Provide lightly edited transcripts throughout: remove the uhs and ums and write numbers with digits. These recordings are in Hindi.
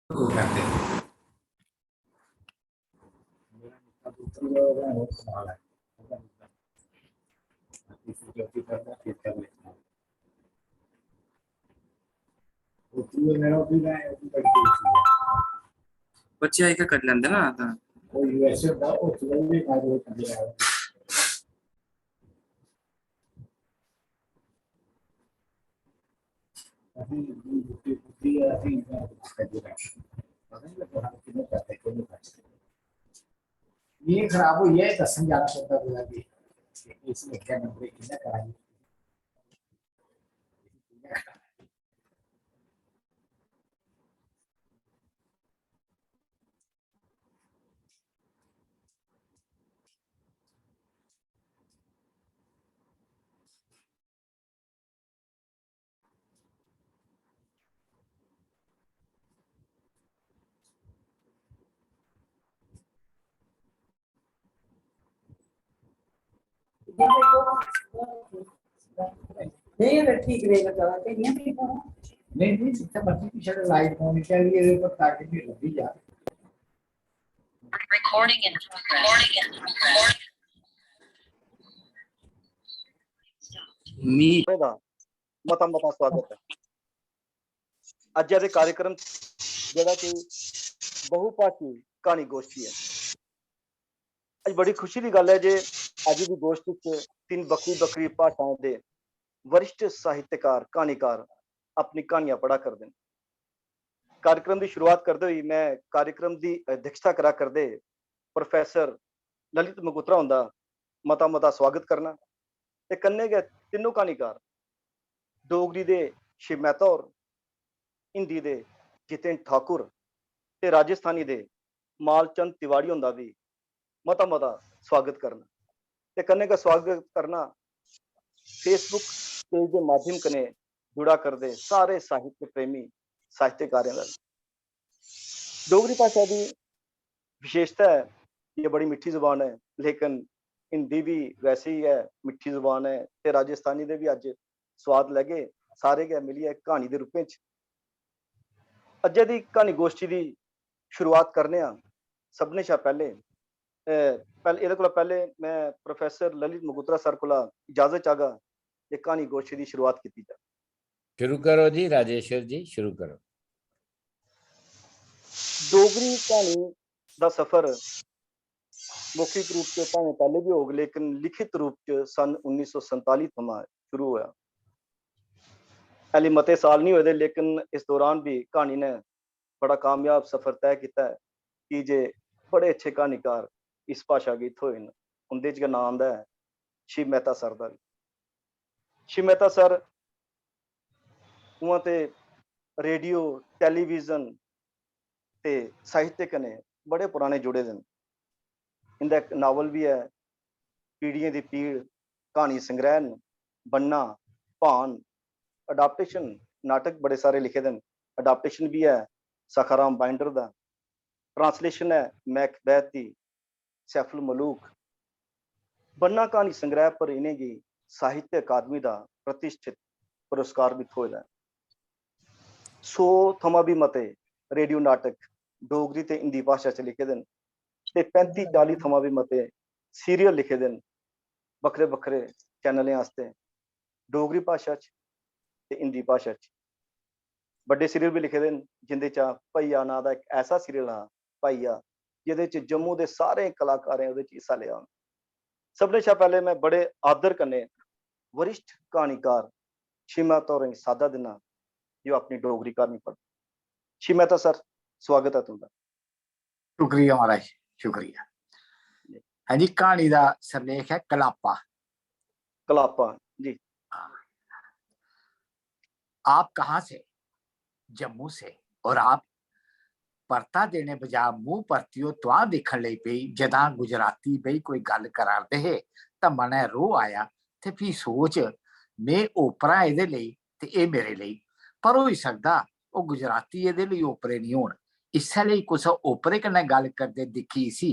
करते हैं। मेरा निक्का पुत्र जो है वो कमाल है। ज्योति करता फिर कर लेता हूँ। पुत्री मेरा भी मैं भी बड़ी चीज है। बच्चे आएगा कर लेंगे ना तो वो यूएसए का वो चल भी कार्य कर रहा है। अभी बुद्धि अभी कर रहा है। पता नहीं लगता हम कितने करते क्यों नहीं करते। ये खराब हो ये दसन जाना पड़ता है कि इसमें क्या नंबर कितना कराएंगे। नहीं अगर ठीक रहेगा दवा तो नहीं ठीक होगा। नहीं जितना बच्चे की शायद लाइट होनी चाहिए पर ताकि भी लगी जाए। Recording in progress. मी ਦਾ ਮਤਾ ਮਤਾ ਸਵਾਗਤ ਹੈ। ਅੱਜ ਦੇ ਕਾਰਜਕ੍ਰਮ ਜਿਹੜਾ ਕਿ ਬਹੁਭਾਸ਼ੀ ਕਹਾਣੀ ਗੋਸ਼ਟੀ ਹੈ। ਅੱਜ ਬੜੀ ਖੁਸ਼ੀ ਦੀ ਗੱਲ ਹੈ ਜੇ ਅੱਜ ਦੀ ਗੋਸ਼ਟੀ 'ਚ ਤਿੰਨ ਵੱਖਰੀ ਭਾਸ਼ਾਵਾਂ ਦੇ ਵਰਿਸ਼ਟ ਸਾਹਿਤਕਾਰ ਕਹਾਣੀਕਾਰ ਆਪਣੀ ਕਹਾਣੀਆਂ ਪੜ੍ਹਾ ਕਰਦੇ ਨੇ। कार्यक्रम की शुरुआत करते हुए मैं कार्यक्रम की अध्यक्षता करा करते प्रोफैसर ललित मगोत्रा उनका मता स्वागत करना ते कन्ने गए तीनों कहानीकार डोगरी दे शिव मेहता और हिंदी दे जितेंद्र ठाकुर ते राजस्थानी दे मालचंद तिवाड़ी उनका भी मता स्वागत करना ते कन्ने का स्वागत करना फेसबुक पेज के माध्यम कने जुड़ा करते सारे साहित्य प्रेमी साहित्यकारों का। डोगरी भाषा की विशेषता है ये बड़ी मीठी जुबान है लेकिन हिंदी भी वैसे ही है मीठी जुबान है ते राजस्थानी दे भी अज स्वाद लगे सारे गए मिलिए कहानी के रूप में। अज्जे की कहानी गोष्ठी की शुरुआत करने सबने शा पहले ये पहले मैं प्रोफैसर ललित मगोत्रा सर को इजाजत चाहगा ये कहानी गोष्ठी की शुरुआत की जाए। शुरू करो जी राजेश्वर जी शुरू करो। डोगरी कहानी का सफर मौखिक रूप से भावें पहले भी होग लेकिन लिखित रूप से सन 1947 थमा शुरू होया। हाले मते साल नहीं हुए लेकिन इस दौरान भी कहानी ने बड़ा कामयाब सफर तय किया है कि जे बड़े अच्छे कहानीकार इस भाषा गीत होए न उनदे च नाम आंदा है शिव मेहता सर दा। शिव मेहता सर उहां ते रेडियो टैलीविजन ते साहित्य कने बड़े पुराने जुड़े दे। इंदा एक नावल भी है पीढ़ियों की पीड़ कहानी संग्रह बनना भान अडाप्टेशन नाटक बड़े सारे लिखे दे। अडाप्टेशन भी है सखाराम बाइंडर का। ट्रांसलेशन है मैकबेथ की सैफुल मलूक। बनना कहानी संग्रह पर इन्हें की साहित्य अकादमी का प्रतिष्ठित पुरस्कार भी थोड़ा है। 100 थमा भी मते रेडियो नाटक डोगरी ते हिंदी भाषा च लिखे दे ते 35-40 थमा भी मते सीरियल लिखे दे बखरे चैनलें आस्ते डोगरी भाषा च ते हिंदी भाषा च। बड़े सीरियल भी लिखे दे जिंदे चा भैया नां दा एक ऐसा सीरियल हा भैया जिहदे च जम्मू दे सारे कलाकारें उहदे च हिस्सा लिया। सबने शा पहले मैं बड़े आदर कन्नै वरिष्ठ कहानीकार शिव मेहता होरें सादा दिना जो अपनी डोगरी कहानी पढ़। शिव मेहता सर स्वागत है तुमदा। शुक्रिया महाराज शुक्रिया। हाँ जी कहानी का सरलेख है कलापा। कलापा जी। आप कहाँ से? जम्मू से। और आप परता देने बजा मुंह परतियो त्वा दिखण लई पई जदा गुजराती बई कोई गल करार दे तां मने रो आया ते फिर सोच मैं ओपरा इहदे लई ते ए मेरे लई पर हो ही सकदा ओ गुजराती इहदे लई ओपरे नहीं होण। इस्से लई कुछ ओपरे कन्नै गल करदे दिखी सी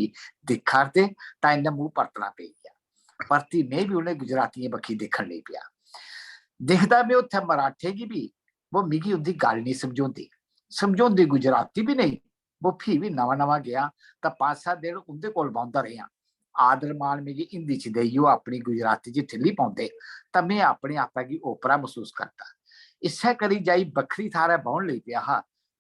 दिखारदे तां इन्ने मुंह परतना पे गया। परती मैं भी उन्हें गुजरातियां बखी दिखण लई पिया। दिखदा मैं उत्थे मराठे की भी वो मिगी उनकी गल नहीं समझौंदी। समझाउंदी गुजराती भी नहीं। वो फ्ही भी नवा नवा गया तो 5-7 दिन उनके कोल बौंदा रहा। आदर मान मिगी हिंदी च देइयो, अपनी गुजराती च ठिल्ली पाउंदे तो मैं अपने आपा की ओपरा महसूस करता। इस्से करी जाई बखरी थारे बौन लई पिया हा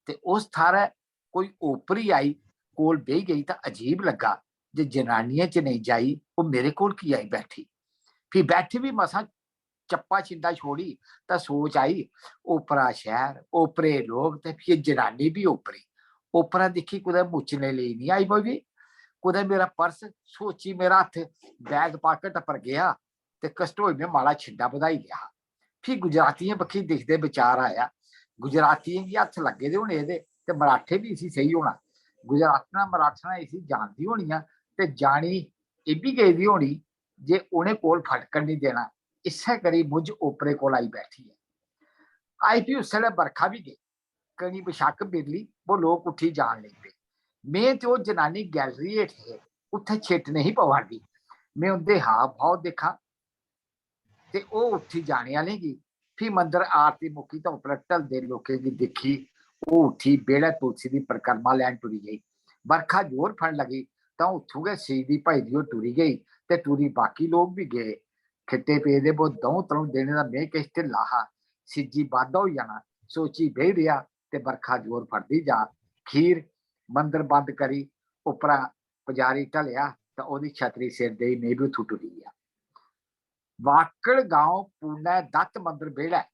ते उस थारे कोई ओपरी आई कोल बेही गई तो अजीब लगा। जे जनानियां च नहीं जाई वो मेरे कोल की आई बैठी। फिर बैठी भी मसा चप्पा छिंदा छोड़ी तो सोच आई ओपरा शहर ओपरे लोग ते फिर जनानी भी ओपरी। ओपरा दिखी कुदै मुचने ਲਈ नहीं आई भी कुदै मेरा पर्स सोची मेरा हथ बैग पाकेट पर गया ते कस्टोई ने माड़ा छिंडा बधाई लिया। फिर गुजरातियां बक्खी दिखदे विचार आया गुजरातियां गी हथ लगे दे होने एह्दे ते मराठे भी इसी सही होना। गुजरातना मराठा इसी जानदी होनियां ते जानी एह् बी गेदी होनी जे उ'नें कोल फटकन नहीं देना। इस्से करी मुझ ओपरे कोल आई बैठी है। आई भी उस वेले बरखा भी गई कनी बशक बिरली वो लोग उठी जान लग पे। मैं तो जनानी गैलरी हेठ है उत्थे छिट नहीं पवादी। मैं उनके हाव भाव देखा ते ओ उठी जाने वाले गी। फिर मंदिर आरती मुक्की तो उपर ढलदे लोकें की दिखी वो उठी बेड़ा तुलसी की परिक्रमा लैन टुरी गई। बरखा जोर फड़ लगी तो उथू गए सीधी भाई दी टुरी गई ते टुरी बाकी लोग भी गए। खिट्टे पे दे वो दौं त्रौं देने का मैं किश ढिला हा। सिज्जी बाधा हो जाना सोची बेही रहा ते बरखा जोर फड़दी जा। खीर मंदिर बंद करी उपरा पुजारी ढलिया तो ओदी छतरी सिर दे मैं भी उथू टुरी गया। वाकड़ गांव पूना दत्त मंदिर बेड़ा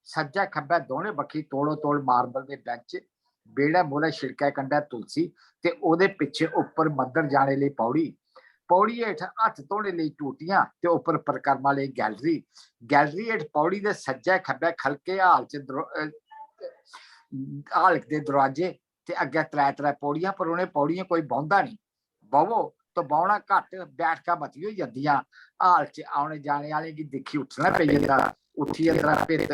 सज्जा खब्बे दोने बखी तोड़ो तोड़ मार्बल के बेंच बेड़ा मोले छिड़कै कंढै तुलसी ते ओदे पिछे उपर मंदिर जाने लई पौड़ी। पौड़ी हेठ हथ धोने लई टूटियां ते उपर परिक्रमा लई गैलरी। गैलरी हेठ पौड़ी दे सज्जे खब्बे खलके हाल च हाल दे दरवाजे ते अग्गे त्रै पौड़ियां पर उन्हें पौड़ियां कोई बौंदा नहीं। बवो तो बौना घट बैठका मती होई जंदियां। हाल च आने जाने वाले की दिखी उठना पई जंदा। उठी अंदर भित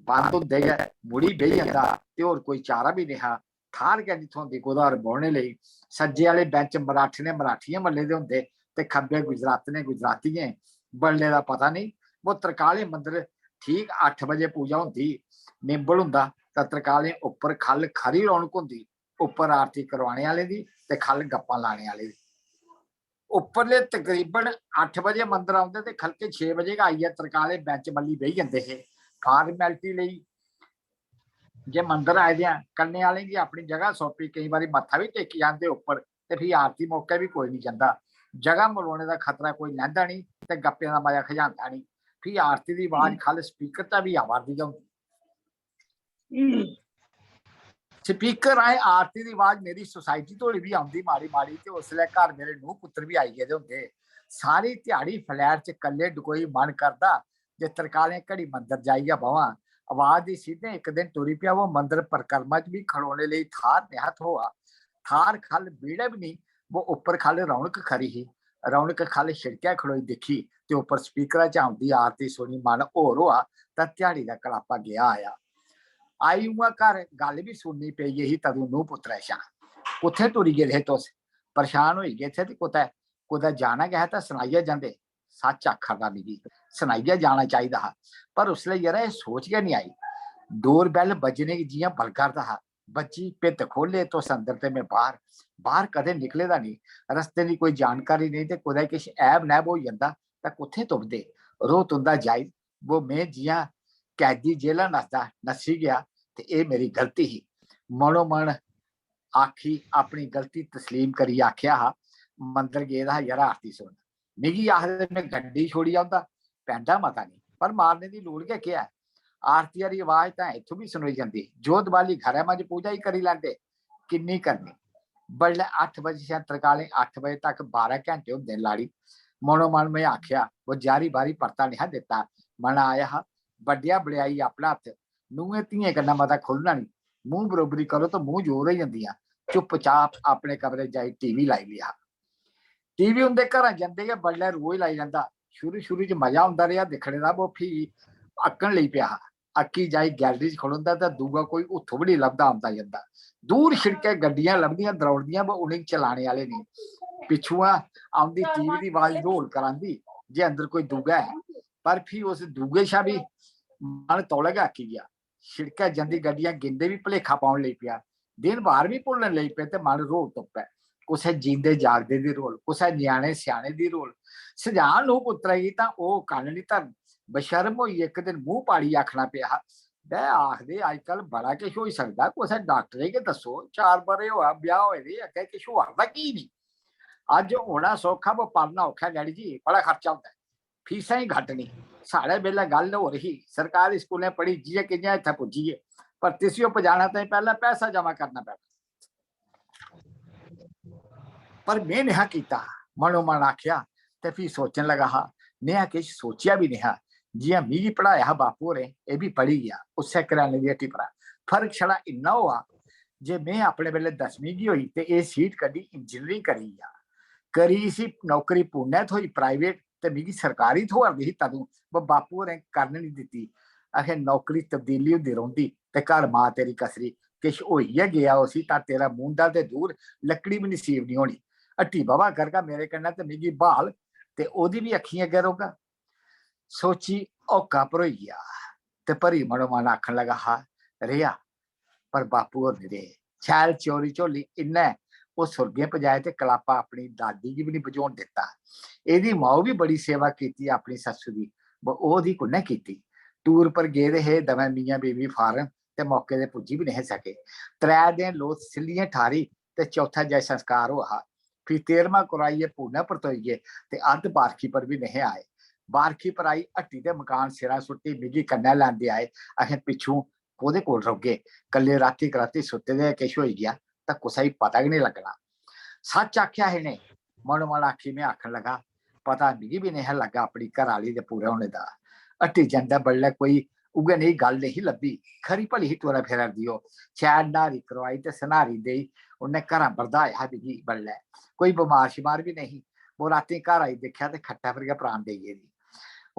बंद होंदे गै मुड़ी बेही जंदा ते होर कोई चारा भी नहीं हा। थार गै नहीं थोंदी कुदै होर बौहने लई। सज्जे वाले बेंच मराठी ने मराठियां मल्ले दे होंदे ते खब्बे गुजराती ने गुजरातियें। बल्ले दा पता नहीं। वो तरकाले मंदिर ठीक 8 बजे पूजा होंदी निंबल हुंदा तां तरकालें उपर खल खरी रौनक होंदी। उपर आरती करवाने वाले दी ते खल गप्पां लाने वाले दी। उपरले तकरीबन 8 बजे मंदिर आउंदे ते खलके 6 बजे आइए तरकाले बेंच मल्ली बेही जंदे हे। फार्मैलिटी लई जे मंदिर आए दे कन्ने वाले की अपनी जगह सौंपी कई बारी मत्था भी टेकी जांदे उपर ते फिर आरती मौके भी कोई नहीं जंदा। जगह मलवाने का खतरा कोई लैंदा नहीं ते गप्पें दा मजा खजांदा नहीं। फिर आरती की आवाज खल स्पीकर चा भी आवारदी होंदी। स्पीकर आए आरती की आवाज मेरी सोसाइटी धोड़ी भी आउंदी माड़ी माड़ी ते उसले घर मेरे नूंह पुत्तर भी आई गेदे होंदे। सारी ध्याड़ी फ्लैट च कल्ले डकोई मन करदा जे तरकालें घड़ी मंदिर जाइए बवां। आवाज दी सीधे एक दिन टुरी पिया वो मंदिर परिक्रमा च भी खड़ोने लई थार निहत होआ। थार खल बेड़े भी नहीं वो उपर खल रौनक खरी ही। रौनक खल छिड़कै खड़ोई दिखी ते उपर स्पीकर च आउंदी आरती सुनी मन होर होआ तां ध्याड़ी दा कड़ापा गया आया। आई उआं घर गल भी सुननी पई ही तदू नूंह पुत्तरै शा। कुत्थे टुरी गेदे हे तुस? परेशान होई गए थे ते कुतै कुतै जाना गै तां सनाइयै जंदे। सच आखरदा मिगी सनाइयै जाना चाहिदा हा पर उसले यरा एह् सोच गै नहीं आई। डोर बैल बजने की जियां बल करदा हा। बच्ची भित्त खोले तुस अंदर ते मैं बाहर। बाहर कदें निकले दा नहीं। रस्ते दी कोई जानकारी नहीं ते कुदै किश ऐब नैब होई जंदा तां कुत्थे तुपदे। रोह तुंदा जायज वो मैं जियां कैदी जेला नसदा नस्सी गया ते एह् मेरी गलती ही। मनो मन आखी अपनी गलती तस्लीम करी आख्या हा मंदिर गेदा हा यरा आरती सुन। मिगी आखदे मैं गड्डी छोड़ी आउंदा पैंदा मता नहीं पर मारने की लोड़ गै क्या है। आरती वाली आवाज तां इत्थों भी सुनोई जंदी। जोत बाली घरै मंझ पूजा ही करी लैंदे किन्नी करनी। बडलै 8 बजे शा तरकालें 8 बजे तक 12 घंटे होंदे लाड़ी। मनो मन में आख्या वो जारी बारी परता नहीं दिता। मन आया हा बड्डिया बड़ियाई अपना हत्थ नूहें धियें कन्नै मता खुलना नहीं। मूंह बरोबरी करो तो मूंह जोर होई जंदियां। चुपचाप अपने कमरे जाई टीवी लाई लिया। टीवी उंदे घर जंदे गै बडलै रोज लाई लैंदा। शुरू शुरू च मजा आउंदा रेहा दिक्खने दा। वो फ्ही अक्कन लई पिया हा। अक्की जाई गैलरी च खड़ोंदा तां दूआ कोई उत्थों भी नहीं लभदा आंदा जंदा। दूर छिड़के गड्डियां लभदियां दरौड़दियां पर उ'नेंगी चलाने वाले नहीं। पिछुआ आउंदी टीवी दी आवाज ढोल करांदी जे अंदर कोई दूआ है पर फ्ही उस दूए शा भी मन तौले गै अक्की गया। छिड़कै जंदी गड्डियां गिनदे भी भलेखा पाउन लई पिया। दिन बार भी भुलने लग पे ते मन रोल तुप्पे कुछ जींदे जागदे दी रोल कुछ न्याणे सियाणे दी रोल सजान नूं पुत्तरा गी तां ओह कन्न नहीं धर बशर्म होई एक दिन मूंह पाड़ी आखना पिया बे आखदे अजकल बड़ा किश होई सकदा कुछ डॉक्टरे गी दस्सो 4 बरे होआ ब्याह होए दे अग्गे किश होआ दा की नहीं अज होना सौखा वो पढ़ना औखा डैडी जी बड़ा खर्चा होता है फीसां ही घट नहीं साढ़े वेले गल हो रही सरकारी स्कूलें पढ़ी जिए कियां इत्थे पुज्जिए पर तिसियो पजाना ताईं पहला पैसा जमा करना पैना पर मैं नेहा कीता मनो मन आख्या ते फिर सोचन लगा हा नेहा किश सोचिया भी नेहा जियां मिगी पढ़ाया बापू होरें ये भी पढ़ी गया उससे कराने दी हट्टी परा फर्क छड़ा इन्ना हुआ जे मैं अपने वेले 10वीं की हुई ते ये सीट कड्डी इंजीनियरिंग करी गया करी सी नौकरी पुणे थोई प्राइवेट ते मिगी सरकारी थोआ दी तदू बापू होरें करन नहीं दित्ती आखे नौकरी तब्दीली हुंदी रौंदी ते घर मां तेरी कसरी किश होइया गया उसी तां तेरा मुंडा ते दूर लकड़ी भी नसीब नहीं होनी हट्टी बाबा करगा मेरे कन्नै ते मिगी बहाल ते ओदी भी अखियां अग्गे रोगा सोची औका भरोई गया ते भरी मनो मन आखन लगा हा रेहा पर बापू होर नहीं रेह् शैल चोरी झोली इन्नै वो सुरगे पजाए ते कलापा अपनी दादी गी भी नहीं बजाउण दित्ता एदी मां भी बड़ी सेवा कीती अपनी सस्सू दी ओदी कुन्नै कीती टूर पर गेदे हे दवैं मियां बीवी फारन ते मौके ते पुज्जी भी नहीं सके 3 दिन लोथ सिल्लियां ठारी ते चौथा जय संस्कार हुआ फिर 13वां कराइए पुणे परतोइए ते अद्ध बारखी पर भी नहीं आए बारखी पर आई हट्टी ते मकान सिरा सुट्टी मिगी कन्नै लैंदे आए अहें पिछू कोदे कोल रौगे कल्ले राती कराती सुत्ते दे किश होई गया तां कुसै पता ही नहीं लगना सच आख्या है ने मनो मन आखी में आखन लगा पता मिगी भी नहीं लगा अपनी घर आली दे पूरे होने दा हट्टी जंदा बल्ले कोई उगे नहीं गल नहीं लभी खरी भली ही तुरा फेरा दियो शैल नारी करवाई ते सनारी देई उन्हें घर बरदाया मिगी बल्ले कोई बमार शिमार भी नहीं वो राती घर आई देखा ते खट्टा फिर गया प्राण दे गेदी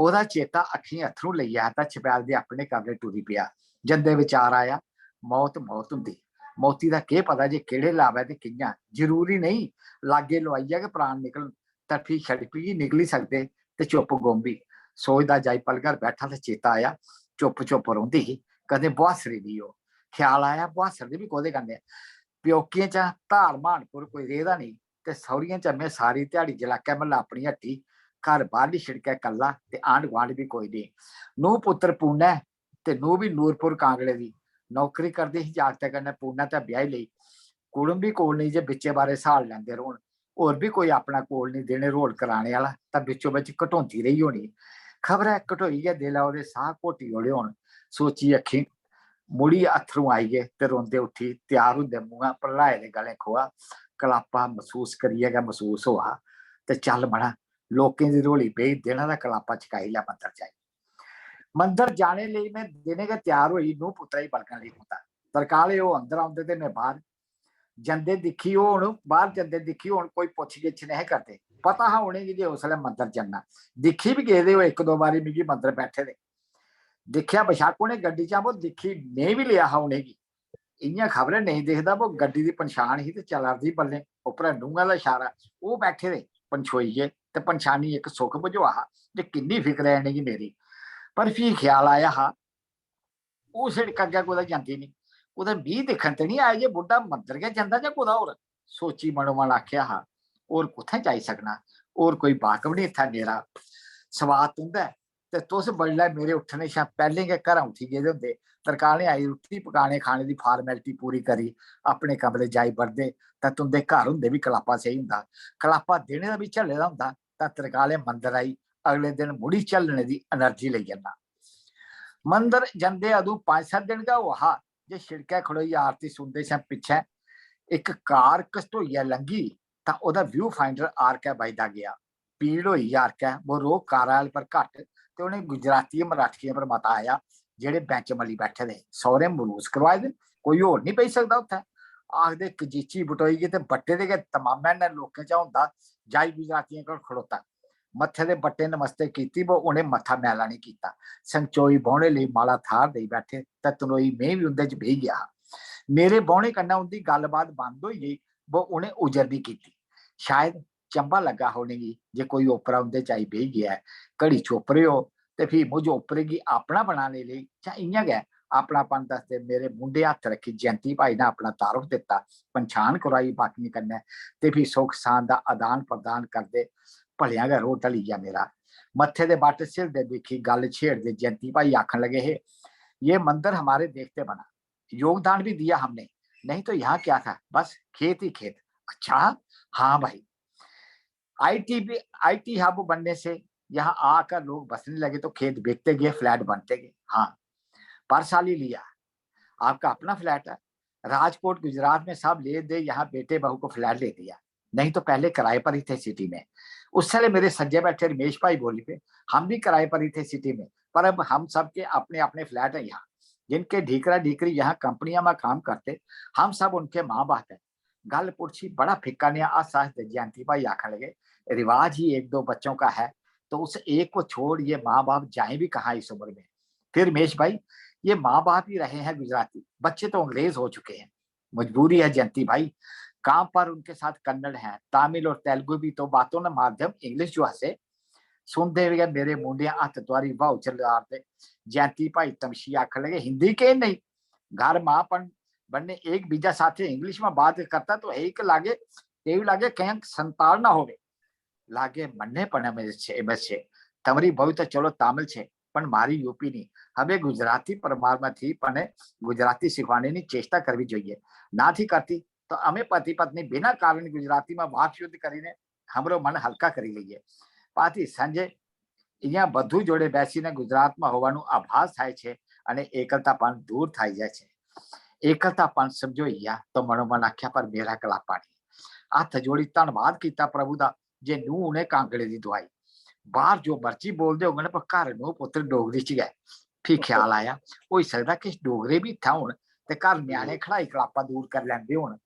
ओदा चेता अखी अथरू लई आया तां छपैल दे अपने कमरे टुरी पिया जंदे विचार आया मौत मौत हुंदी मौती दा केह् पता जे केड़े लावे ते कियां जरूरी नहीं लागे लवाइया के प्राण निकलन तड़फी छड़पी निकली सकते ते चुप गोंबी सोचदा जाई पलघर बैठा ते चेता आया चुप चुप रोंदी ही कदे बुआसरी दी हो ख्याल आया बुआसर दी भी कोदे कन्नै प्योकियां च धार मानपुर कोई रेहदा नहीं ते सौरियां च मैं सारी ध्याड़ी जलाकै म्हल्ला अपनी हट्टी घर बाहरली छिड़कै कल्ला ते आंढ गुआंढ भी कोई नहीं नूं पुत्र पुणे ते नूं भी नूरपुर कांगड़े दी नौकरी करदी ही जागते कन्नै पुणे ते ब्याही लेई कुड़म भी कोल नहीं जे बिच्चे बारे साल लैंदे रौहन होर भी कोई अपना कोल नहीं देने रोल कराने वाला तां बिच्चों बिच घटोंदी रही होनी खबर है घटोइयै दिला ओहदे साह घोटी ओड़े होन सोची अखी मुड़ी अथरू आई गए ते रोंदे उठी त्यार हुंदे मुंहा भरलाए दे गले खोआ कलापा महसूस करिए गै महसूस होआ ते चल मना लोकें दी रोली बेही दिना दा कलापा चकाई लै मंदर जाई मंदर जाने लई मैं दिने गै त्यार होई नूं पुत्तरा ही पलकन लई पौंदा तरकाले ओह अंदर आउंदे ते मैं बाहर जंदे दिखी होण बाहर जंदे दिखी होण कोई पुछ गिछ नहीं करते पता हा उनेंगी जे उसले मंदर जाना दिखी भी गेदे हो 1-2 बारी मिगी मंदर बैठे दे दिखिया बशाक उन्हें गड्डी चा वो दिखी नहीं भी लिया हा उनेंगी इयां खबरें नहीं दिखदा वो गड्डी दी पंछान ही ते चलारदी बल्ले उप्पर नूंहां दा इशारा वो बैठे दे पंछोइये ते पंछानी एक सुख बुझवा जे किन्नी फिक्र है इनेंगी मेरी पर फिर ख्याल आया हा वो सिड़क अग्गे कुदै जांदी नहीं कुदै मी दिक्खन ते नहीं आए जे बुड्ढा मंदर गै जंदा जां कुदै होर सोची मनो मन आख्या हा होर कुत्थै जाई सकना होर कोई बाकब नहीं इत्थै नेरा स्वाद तुंदा ते तुस बडलै मेरे उट्ठने शा पैह्लें गै घरा उठी गेदे होंदे तरकालें आई रुट्टी पकाने खाने दी फार्मैलिटी पूरी करी अपने कमरे जाई बड़दे तां तुंदे घर हुंदे भी कलापा सेही हुंदा कलापा दिने दा बी झल्ले दा हुंदा तां तरकालें मंदर आई अगले दिन मुड़ी झल्लने दी एनर्जी लेई जन्ना मंदर जंदे अदूं 5-7 दिन गै होआ हा जे छिड़कै खड़ोई आरती सुनदे शा पिच्छे एक कार घसटोइयै लंघी तां ओहदा व्यू फाइंडर आरकै बजदा गया पीड़ होई आरकै वो रोह कारा पर घट ते उ'नें गुजरातियें मराठियें पर मता आया जेह्ड़े बैंच मली बैठे दे सौरे मरूस करवाए दे कोई होर नहीं बेही सकदा उत्थै आखदे कजीची बटोई गई ते बट्टे दे गै तमामै ने लोकें च होंदा जाई गुजरातियें कोल खड़ोता मत्थे दे बट्टे नमस्ते कीती वो उ'नें मत्था मैला नहीं कीता संचोई बौहने लेई माला थार देई बैठे ते तनोई में भी उंदे च बेही गया मेरे बौहने कन्नै उंदी गल्लबात बंद होई गई वो उ'नें उजर भी कीती शायद चंबा लगा होने गी जे कोई ओपरा उंदे च आई बेही गया घड़ी चुप रहे हो ते फ्ही मुझ ओपरे गी अपना बनाने लेई जां इ'यां गै अपनापन दसदे मेरे मुंडे हथ रखी जयंती भाई ने अपना तारुफ दिता, पंछान करवाई बाकी कन्नै ते फिर सुख शान का आदान प्रदान करदे भलिया गै रोह टली गया मेरा। मत्थे दे बट सिर दे दिखी गल छेड़दे जयंती भाई आखन लगे हे ये मंदिर हमारे देखते बना, योगदान भी दिया हमने, नहीं तो यहाँ क्या था, बस खेत ही खेत। अच्छा हाँ भाई, आईटी हब बनने से यहाँ आकर लोग बसने लगे तो खेत बेचते गए, फ्लैट बनते गए। हाँ पर साल ही लिया, आपका अपना फ्लैट है। राजकोट गुजरात में सब ले दे, यहाँ बेटे बहू को फ्लैट ले दिया, नहीं तो पहले किराए पर ही थे सिटी में। उस समय मेरे सज्जे बैठे रमेश भाई बोली पे हम भी किराए पर ही थे सिटी में, पर अब हम सबके अपने अपने फ्लैट है यहाँ। जिनके ढीकरा ढीकरी यहाँ कंपनियां में काम करते, हम सब उनके माँ बाप है। गल पुरछी बड़ा फिक्का ने आसास दे जयंती भाई आखन लगे रिवाज ही एक दो बच्चों का है, तो उस एक को छोड़ ये माँ बाप जाए भी कहाँ इस उम्र में। फिर रमेश भाई ये माँ बाप ही रहे हैं गुजराती, बच्चे तो अंग्रेज हो चुके हैं। मजबूरी है जयंती भाई, काम पर उनके साथ कन्नड़ है, तमिल और तेलुगु भी, तो बातों ना माध्यम इंग्लिश जो हसे सुनते हुए मेरे मुंडिया हाथ द्वारी वाह उछल रहे। जयंती भाई तमशी आखन लगे हिंदी के नहीं, घर मापन बनने एक बीजा साथे इंग्लिश में बात करता तो एक लागे तेव लागे कहीं संताल ना होवे, लागे मन्ने पण बचे तमरी बहु तो चलो तामिल छे पण मारी यूपी नहीं, हमें गुजराती परमार में थी पण गुजराती सीखवाने चेष्टा करवी जोईए, ना थी करती तो अमे पति पत्नी बिना कारण गुजराती में वाक शुद्ध करीने हमरो मन हल्का करी लईए। पाती संजय अहींया बधु जोड़े बेसीने गुजरातमां होवानुं आभास थाय छे अने एकलतापण दूर थाई जाय छे। एकलतापण समझो अहींया तो मनोमन आख्या पर मेरा कला पाणी हाथ जोड़ी धन्नवाद कीता प्रभु दा जे नूं ने कांगड़े दी दुआई। बाहर जो मर्जी बोल दे होंगे पर घर नूं पुत्र डोगरी च गए। फिर ख्याल आया हो सकदा कि डोगरे भी था हुण ते घर न्याणे खड़ाई कलापा दूर कर लैंदे होण,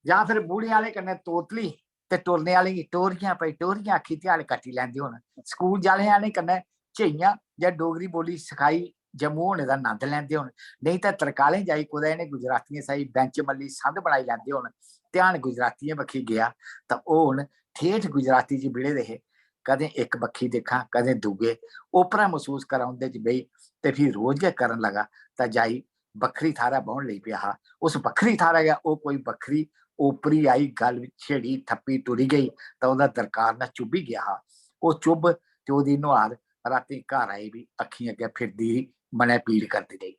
या फिर बूढ़े वाले कन्नै तोतली ते टोरने वाले की टोरियां पई टोरियां आखी ध्याड़ कट्टी लैंदे होण, स्कूल जाने वाले कन्नै झेइयां या डोगरी बोली सिखाई जम्मू होने दा नंद लैंदे होण, नहीं तां तरकालें जाई कुदै इहने गुजरातियां साई बेंच मल्ली संध बनाई लैंदे होण। ध्यान गुजरातियां बक्खी गया तां ओह हुण ठेठ गुजराती च बिड़े दे कदें एक बक्खी देखा कदें दूगे ओपरा महसूस कराउंदे च बई ते फिर रोज गै करन लगा तां जाई बखरी थारा बहन लई पिया। उस बखरी थारा गया ओ कोई बखरी ओपरी आई गल छेड़ी थप्पी टुरी गई तो ओहदा दरकार ना चुभी गया हा। ओ चुभ ते ओहदी नुहार राती घर आई भी अखी अगे फिरदी मने पीड़ करदी रही।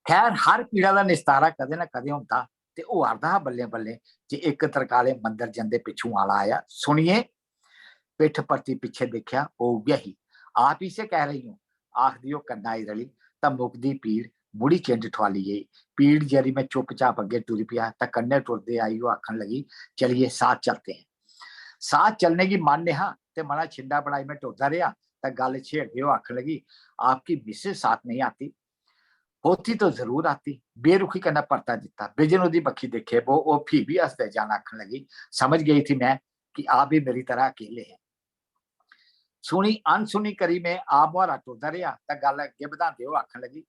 खैर हर पीड़ा का निस्तारा कदे ना कदे होंदा ते ओह आखदा बल्ले बल्ले जे एक तरकाले मंदिर जंदे पिछू आला आया, सुनिए पिठ परती पीछे देखा ओ गया ही आप ही से कह रही हूँ, आख दियो कन्नाई रली तब मुकदी पीड़ मुड़ी चिंड ठवाली गई। पीड़ जरी में चुपचाप अगे टुर पिया तक कन्ने टुरदे आई वो आखन लगी चलिए साथ चलते हैं। साथ चलने की मान ने हाँ ते मना छिंडा बनाई में टुरदा रहा तक गल छेड़दे वो आखन लगी आपकी मिसेज साथ नहीं आती, होती तो जरूर आती। बेरुखी करना पड़ता दिता बिजन उदी बखी देखे वो फिर भी हंसते जाना आखन लगी समझ गई थी मैं कि आप भी मेरी तरह अकेले हैं। सुनी अनसुनी करी में आप मुहारा टुरदा रहा तक गल अगे बढ़ाते हुए आखन लगी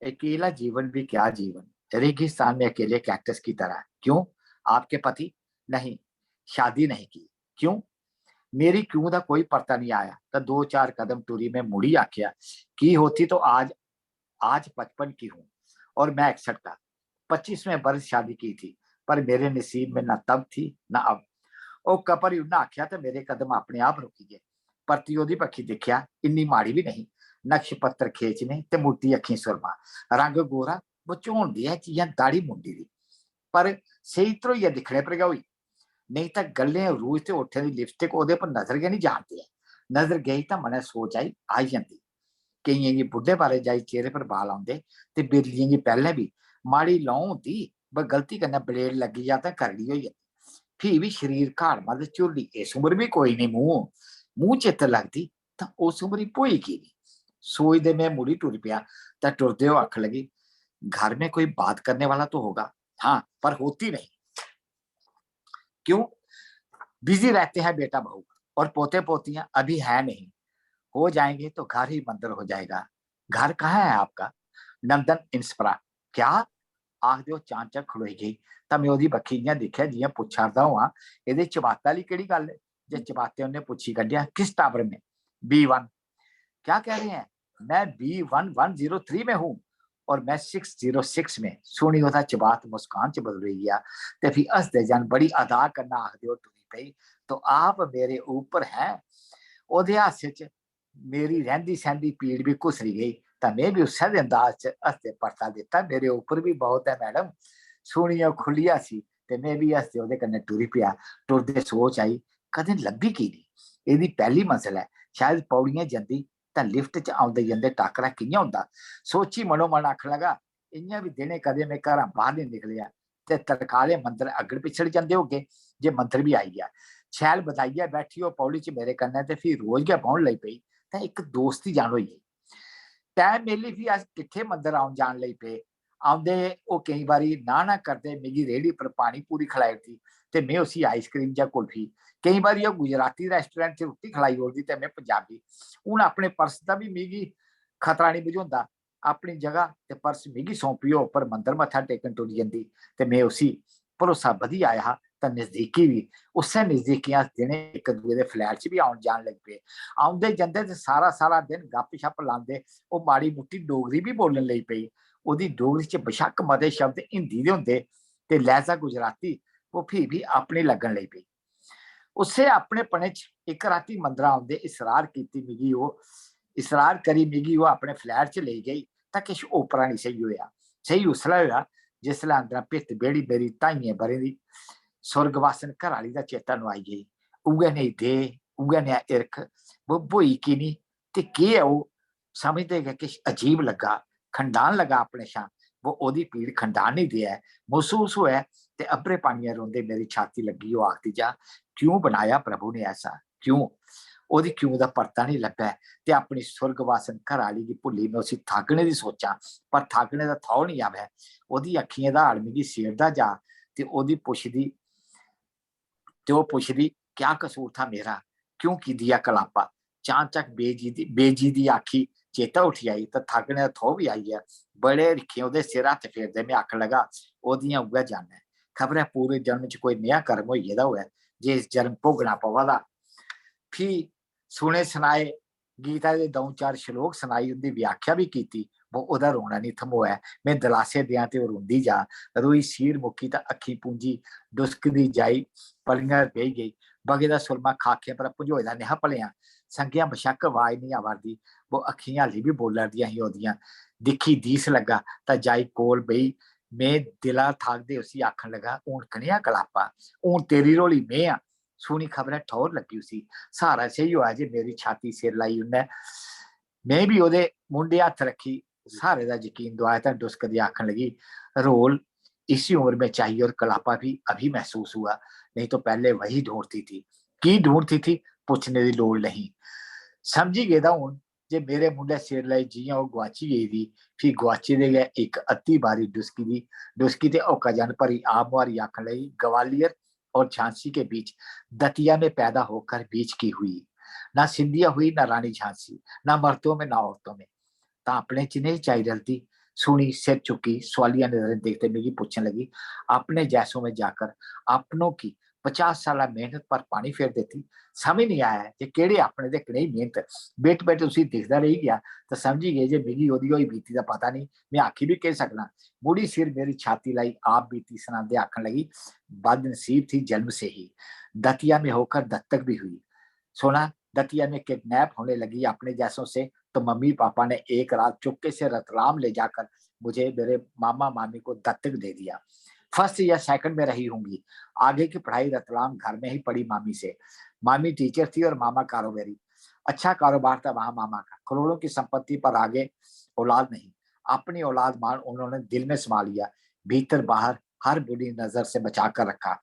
अकेला जीवन भी क्या जीवन, रेगिस्तान में अकेले कैक्टस की तरह। क्यों आपके पति नहीं, शादी नहीं की, क्यों? मेरी क्यों का कोई पता नहीं आया तो दो चार कदम टूरी में मुड़ी आख्या की होती तो आज 55 की हूं और मैं 61 का। 25वें बरस शादी की थी पर मेरे नसीब में ना तब थी ना अब। ओ कपर उन्हें आख्या तो मेरे कदम अपने आप रुकी गए। परती ओदी पक्षी देखिया इन्नी माड़ी भी नहीं, नक्श पत्थर खेचने ते मोटी अखी सुरमा, रंग गोरा बचोन दी चीजा दाड़ी मुंडी दी, पर सही ध्रोइया दिखने पर गई नहीं तो गले रूज ते उठे दी लिपस्टिक ओदे पर नजर गई नहीं जानती है। नजर गई तो मने सोच आई जाती कईयां की बुढ़े बारे जाई चेहरे पर बाल आउंदे ते बिरलियां की पहले भी माड़ी लौ होंदी ब गलती करना ब्लेड लगी जाता करड़ी होई जाती। फिर भी शरीर घाड़ मद झोली इस उम्र भी कोई नहीं मुंह चित लगती तो उस उम्र पोई की नहीं। सोचते मैं मुड़ी टुर पिया तो टुरदे हो आख लगी घर में कोई बात करने वाला तो होगा, हाँ पर होती नहीं। क्यों? बिजी रहते हैं बेटा बहू और पोते पोतियां अभी है नहीं, हो जाएंगे तो घर ही मंदिर हो जाएगा। घर कहाँ है आपका? नंदन इंस्परा। क्या आख दो चांचक खड़ोई गई तब मैं ओदी बखी जियां देखिया जियां पुछारदा हुआ इहदे चबाता ली केड़ी गल है। जे चबाते उन्हें पूछी कढ़िया किस टावर में? B1। क्या कह रहे हैं? मैं B1103 में हूं और मैं 606 में। सुनी ओदा जबात मुस्कान च बदल रही है ते फिर हसदे जन बड़ी अदा करना आखदे हो टुरी पई, तो आप मेरे ऊपर हैं। ओदे हासे च मेरी रहंदी सहंदी पीड़ भी घुसरी गई, तो मैं भी उस अंदाज च हसदे परता दिता, मेरे ऊपर भी बहुत है मैडम। सुनिया खुलिया सी ते मैं भी हसदे ओदे कन्ने टुरी पिया। टुरदे सोच आई कदें लब्भी की नहीं, एदी पहली मंजिल है, शायद पौड़ियां जंदी तां लिफ्ट च आउंदे जंदे टाकरा कियां हुंदा। सोची मनो मन आखन लगा इयां भी दिने कदे मैं घरा बाहर नहीं निकलिया ते तरकाले मंदिर अगड़ पिछड़ जांदे होगे जे मंदिर भी आई गया। शैल बधाइया बैठी हो पौड़ी च मेरे कन्ने ते फिर रोज गै बौन लई पई तां इक दोस्ती जान होई। टाइम मेली भी अस किट्ठे मंदिर आउन जान लई पे। आउंदे ओ कई बारी ना करदे मिगी रेहड़ी पर पानी पूरी खलाई थी ते मैं उसी आइसक्रीम या कुल्फी। कई बारी ओ गुजराती रेस्टोरेंट च रुट्टी खलाई ओड़दी ते मैं पंजाबी। हुण अपने पर्स दा भी मिगी खतरा नहीं बुझोंदा, अपनी जगह ते पर्स मिगी सौंपियो पर मंदिर मत्था टेकन टुरी जंदी ते मैं उसी भरोसा बधी आया हा तां नजदीकी भी उस्सै नजदीकियां दिने इक दूए दे फ्लैट च भी आउन जान लग पे। आउंदे जंदे ते सारा सारा दिन गप शप लांदे, ओ माड़ी मुट्टी डोगरी भी बोलन लई पई। ओदी डोगरी च बेशक मते शब्द हिंदी दे हुंदे ते लहजा गुजराती, वो फ्ही भी अपनी लगन लई पई। उस्से अपनेपने च इक राती मंदरा आउंदे इसरार कीती मिगी ओ इसरार करी मिगी वो अपने फ्लैट च लेई गई तां किश ओपरा नहीं सही होया। सही उसलै होया जिसलै अंदरा भित्त बेड़ी मेरी ढाइयें ब'रें दी सुर्गवासन घरआली दा चेता नुआई गेई। उ'ऐ नेही देह, उ'ऐ नेहा हिरख, वो ब्होई की नी ते केह् ऐ ओह् समझदे गै किश अजीब लग्गा, खंडान लगा अपने शा। वो ओदी पीड़ खंडान नहीं देऐ महसूस होऐ ते अब्बरे पानियां रोंदे मेरी छाती लगी। ओह् आखदी जा क्यों बनाया प्रभु ने ऐसा, क्यों? ओदी क्यों दा परता नहीं लब्भै ते अपनी सुर्गवासन घरआली गी भुल्ली मैं उसी थागने दी सोचां पर थागने दा थौ नहीं आवै। ओदी अक्खियें दा हाड़ मिगी सेड़दा जा ते ओदी पुछदी ते ओह् पुछदी क्या कसूर था मेरा, क्यों की दिया कलापा। चानचक बेजी दी आखी चेता उठी आई ते थागने दा थौ भी आई गया। बड़े रिक्खे ओदे सिर हत्थ फेरदे मैं आखन लगा ओदियां उ'ऐ जाना ऐ, खबरै पूरे जन्म च कोई नेहा कर्म होई गेदा होऐ जे इस जन्म भोगना पवा दा। फ्ही सुने सनाए गीता दे द'ऊं चार श्लोक सनाई, उंदी व्याख्या भी कीती। वो ओदा रोना नहीं थमोया। मैं दलासे देआं ते ओह् रोंदी जा, रोई सीर मुक्की तां अक्खी पूंजी डुसकदी जाई पलियां बेही गई। बगे दा सुरमा खाखे पर भंजोए दा नेहा भलेआं, संगेआ बशक्क आवाज नहीं आवा'रदी। वो अक्खियां हाली भी बोला'रदियां ही ओदियां। दिक्खी दीस लग्गा तां जाई कोल बेही मैं दिला थाकदे उसी आखन लगा हून कनेहा कलापा, हून तेरी रोली मैं आं। सुनी खबरै ठौर लगी उसी, सहारा सही होया जे मेरी छाती सिर लाई उन्नै। मैं भी ओदे मुंडे हत्थ रखी, सहारे दा यकीन दुआया तां डुसकदी आखन लगी रोल इसी उम्र में चाहिए और कलापा भी अभी महसूस हुआ, नहीं तो पहले वही ढूंढती थी। की ढूंढती थी पूछने दी लोड़ नहीं। समझी गेदा हूं जे मेरे मुंडे सिर लाई जियां ओह् गुआची गेई दी, फ्ही गुआची दे गै इक अद्धी बारी डुसकी ते औका जन भरी आप मुहारी आखन लगी ग्वालियर और झांसी के बीच दतिया में पैदा होकर बीच की हुई, ना सिंधिया हुई ना रानी झांसी, ना मर्दों में ना औरतों में, ता अपने च नहीं चाही रलती। सुनी सिर चुकी सवालिया नजरें देखते मिगी पूछने लगी अपने जैसों में जाकर अपनों की 50 साल मेहनत पर पानी फेर देती। समझ नहीं आया कि केड़े अपने दे कनेही मेहनत। बेट बेट उसी दिखदा रही गया तो समझी गए जे मिगी ओदी होई बीती दा पता नहीं। मैं आखी भी कह सकना। मुड़ी सिर मेरी छाती लाई आप बीती सुनाते आखन लगी बदनसीब थी जन्म से ही, दतिया में होकर दत्तक भी हुई। सुना दतिया में किडनैप होने लगी अपने जैसों से तो मम्मी पापा ने एक रात चुपके से रतलाम ले जाकर मुझे मेरे मामा मामी को दत्तक दे दिया। फर्स्ट या सेकंड में रही होंगी। आगे की पढ़ाई रतलाम घर में ही पढ़ी मामी से। मामी टीचर थी और मामा कारोबारी। अच्छा कारोबार था वहां मामा का, करोड़ों की संपत्ति पर आगे औलाद नहीं। अपनी औलाद मान उन्होंने दिल में समा लिया, भीतर बाहर हर बुरी नजर से बचा कर रखा।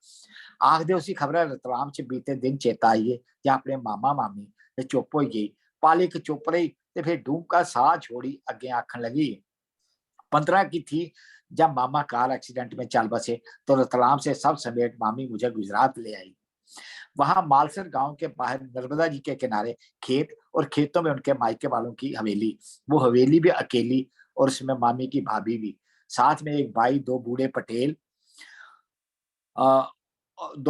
आखदे उसी खबर रतलाम च बीते दिन चेता आईए कि अपने मामा मामी ते चुप हो गई। पाली के चुप रही ते फिर डूंघा साह छोड़ी अगे आखन लगी 15 की थी जब मामा कार एक्सीडेंट में चल बसे तो रतलाम से सब समेत मामी मुझे गुजरात ले आई। वहां मालसर गांव के बाहर नर्मदा जी के किनारे खेत और खेतों में उनके मायके वालों की हवेली। वो हवेली भी अकेली और उसमें मामी की भाभी भी, साथ में एक भाई, दो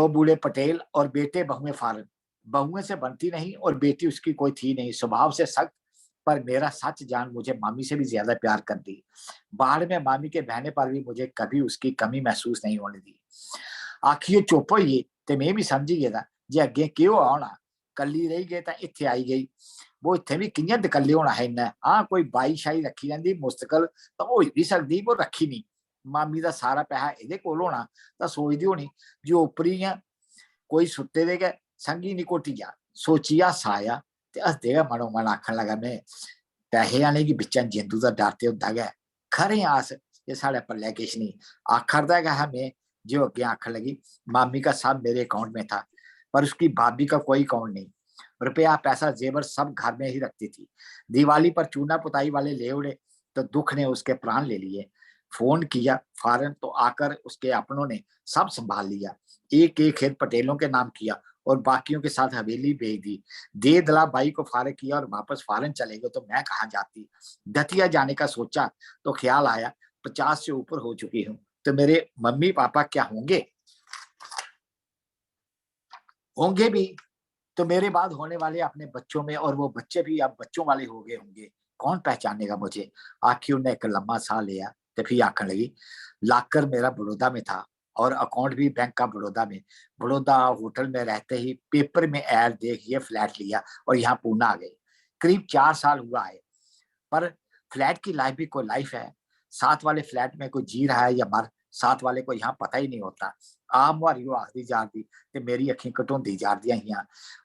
बूढ़े पटेल और बेटे बहुएं फारन। बहुएं से बनती नहीं और बेटी उसकी कोई थी नहीं, स्वभाव से सख्त पर मेरा सच जान मुझे मामी से भी ज्यादा प्यार करती। बाहर में मामी के बहने पर भी मुझे कभी उसकी कमी महसूस नहीं होने दी। आखिए चुप होइए ते मैं भी समझ गया था जे अगे क्यों आना, कली रही गई तो इत्थे आई गई, वो इत्थे भी कियां दकल्ले होना है इन्हें। हाँ कोई बाई शाई रखी जाती मुस्तकल तो हो भी सकती, वो रखी नहीं। मामी का सारा पैसा ये कोल होना तो सोचती होनी जो उपरी है कोई सुते दे गए संगी नहीं कोटी जा। सोचिया साया ते हसदे गै मनो मन आखन लगा मैं पैसे आने की बिचा जिंदू का डर ते होंदा गै, खरे आस ये साढ़े पल्ले किश नहीं। आखरदा गै मैं जो अगे आखन लगी मामी का सब मेरे अकाउंट में था पर उसकी भाभी का कोई अकाउंट नहीं। रुपया पैसा जेवर सब घर में ही रखती थी। दिवाली पर चूना पुताई वाले ले उड़े तो दुख ने उसके प्राण ले लिए। फोन किया फौरन तो आकर उसके अपनों ने सब संभाल लिया। एक एक खेत पटेलों के नाम किया और बाकियों के साथ हवेली भेज दी। दे दला बाई को फारिग किया और वापस फौरन चले गए तो मैं कहाँ जाती। दतिया जाने का सोचा तो ख्याल आया 50 से ऊपर हो चुकी हूँ तो मेरे मम्मी पापा क्या होंगे, होंगे भी तो मेरे बाद होने वाले अपने बच्चों में, और वो बच्चे भी अब बच्चों वाले हो गए होंगे, कौन पहचानेगा मुझे। आखिर उन्हें एक लम्बा साह लिया तो फिर आखन लगी लाकर मेरा बड़ौदा में था और अकाउंट भी बैंक का बड़ौदा में। बड़ौदा होटल में रहते ही पेपर में ऐड देखिए फ्लैट लिया और यहाँ पूना आ गए। करीब 4 साल हुआ है पर फ्लैट की लाइफ भी कोई लाइफ है। साथ वाले फ्लैट में कोई जी रहा है या मर, साथ वाले को यहाँ पता ही नहीं होता। आम वारी आखदी जा रही ते मेरी अखी घटोंदी जा रही हियां।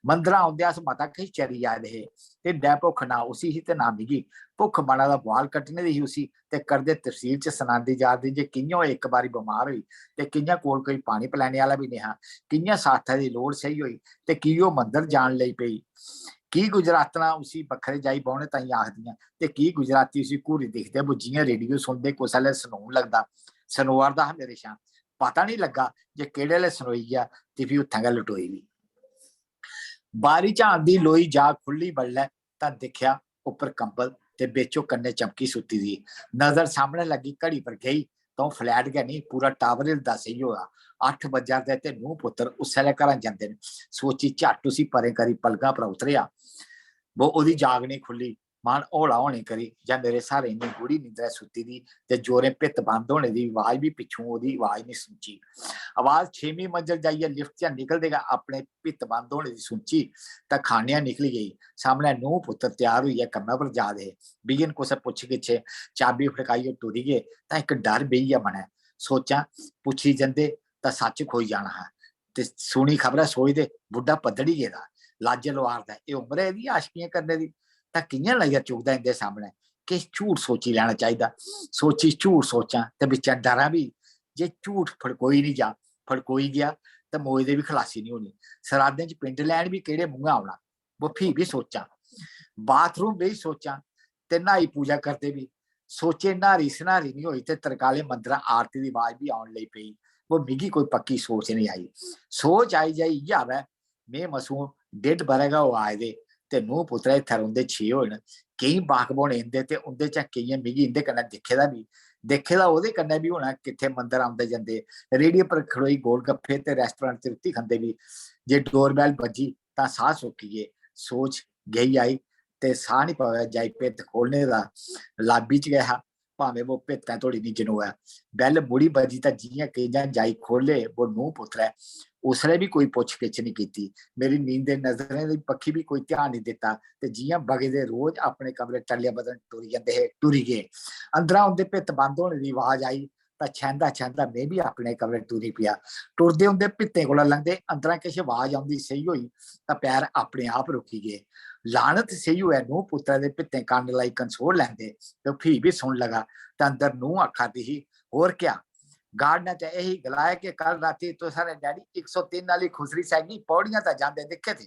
मंदरा आउंदिया माता कही चरी आए दे ते दै भुख ना उसी ही ते ना मिगी। भुख मना दा बुआल कट्टने दी ही उसी ते करदे तफसील च सनांदी जा रही जे कियां एक बारी बीमार हुई ते कियां कोल कोई पानी पिलाने वाला भी नहीं हा, कियां साथा दी लोड़ सही हुई ते की ओह मंदिर जान लई पई। की गुजरातना उसी बखरे जाई बौने ताई आखदियां ते की गुजराती उसी घूरी दिखदे बुझियां रेडियो सुनदे कुसले सनून लगदा। सनोर दा मेरे शां पता नहीं लगा जे केड़े ले सनोई गया ते फिर उत्थां गै लटोई भी। बारी झांदी लोई जा खुली बल्ले तां दिखया उपर कंबल ते बेचो कन्ने चमकी सुती दी। नजर सामने लगी घड़ी पर गई तो फ्लैट गै नहीं पूरा टावर हिलदा सही होया। 8 बजा दे ते नूह पुत्र उसले घर जांदे ने। सोची झट उसी परे करी पलगा पर उतरिया। वो ओदी जाग नहीं खुली। मन हौला होने करी या मेरे सहारे इन्नी गूढ़ी निंद्रा सुती दी ते जोरे भित्त बंद होने दी आवाज भी पिछों ओदी आवाज नहीं सुनची। आवाज 6वीं मंजिल जाइए लिफ्ट च निकलदे अपने भित्त बंद होने दी सुनची तां खानिया निकली गई। सामने नूह पुत्र तैयार होइए कम्मै पर जा दे। बिगिन कुछ पुछ गिछे चाबी फड़काइए टुरी गए तां इक डर बेहिया मनै। सोचा पुछी जंदे तां सच खोई जाना है ते सुनी खबरै सोचदे बुढ़ा पद्धड़ी गेदा लाज लवार दा ये उम्र है इहदी आशकियां करने दी तां कियां नजर चुकदा इंदे सामने। किश झूठ सोची लैना चाहिदा। सोची झूठ सोचां ते बिच्चा डरां भी जे झूठ फड़कोई नहीं जा फड़कोई गया तो मोए दे भी खलासी नहीं होनी। सरादें च पिंड लैन भी केड़े मूंह आउणा वो फ्ही भी सोचा। बाथरूम भी सोचा ते न्हाई पूजा करते भी सोचे न्हारी सन्हारी नहीं होई ते तरकाले मंदरा आरती दी आवाज भी आउण लई पई। वो मिगी कोई पक्की सोच नहीं आई। सोच आई जाई इ'यै आवे मैं मसूं 1.5 बरे गै हो आए दे ते नूह पुत्तरा इत्थै रौंह्दे 6 होए न। केईं बाकबोन इंदे ते उंदे चा केइयें मिगी इंदे कन्नै दिक्खे दा भी, दिक्खे दा ओह्दे कन्नै भी होना किट्ठे मंदर आंदे जंदे रेडियो पर खड़ोई गोल गप्फे ते रेस्टोरेंट च रुट्टी खंदे भी। जे डोरबैल बजी तां साह सुक्की गे। सोच गई आई ते साह नहीं पवे जाई भित्त खोलने दा लाबी च गया भावें वो भित्तां धोड़ी नहीं जनोआ। बैल मुड़ी बजी तां जियां कियां जाई खोले वो नूह पुत्तरै उसने भी कोई पुछ गिछ नहीं की। मेरी नींद नजरें दी पक्खी भी कोई ध्यान नहीं दिता ते जियां बगदे रोज अपने कमरे टल्ले बदन टुरी जांदे हे टुरी गए। अंदरा उंदे भित्त बंद होने दी आवाज आई तां छैंदा छैंदा मैं भी अपने कमरे टुरी पिया। टुरदे उंदे भित्तें कोला लंघदे अंदरा किश आवाज आउंदी सही होई तां पैर अपने आप रुकी गए। लानत सही होया नूह पुत्तरा दे भित्तें कन्न लाई कंसोल लैंदे ते फ्ही भी सुन लगा तां अंदर नूह आखा दी ही होर क्या। गार्ड ने यही गलाया कि कल राती तो सारे डैडी 103 वाली खुसरी सैगी पौड़ियां तो जाते दिखे थे।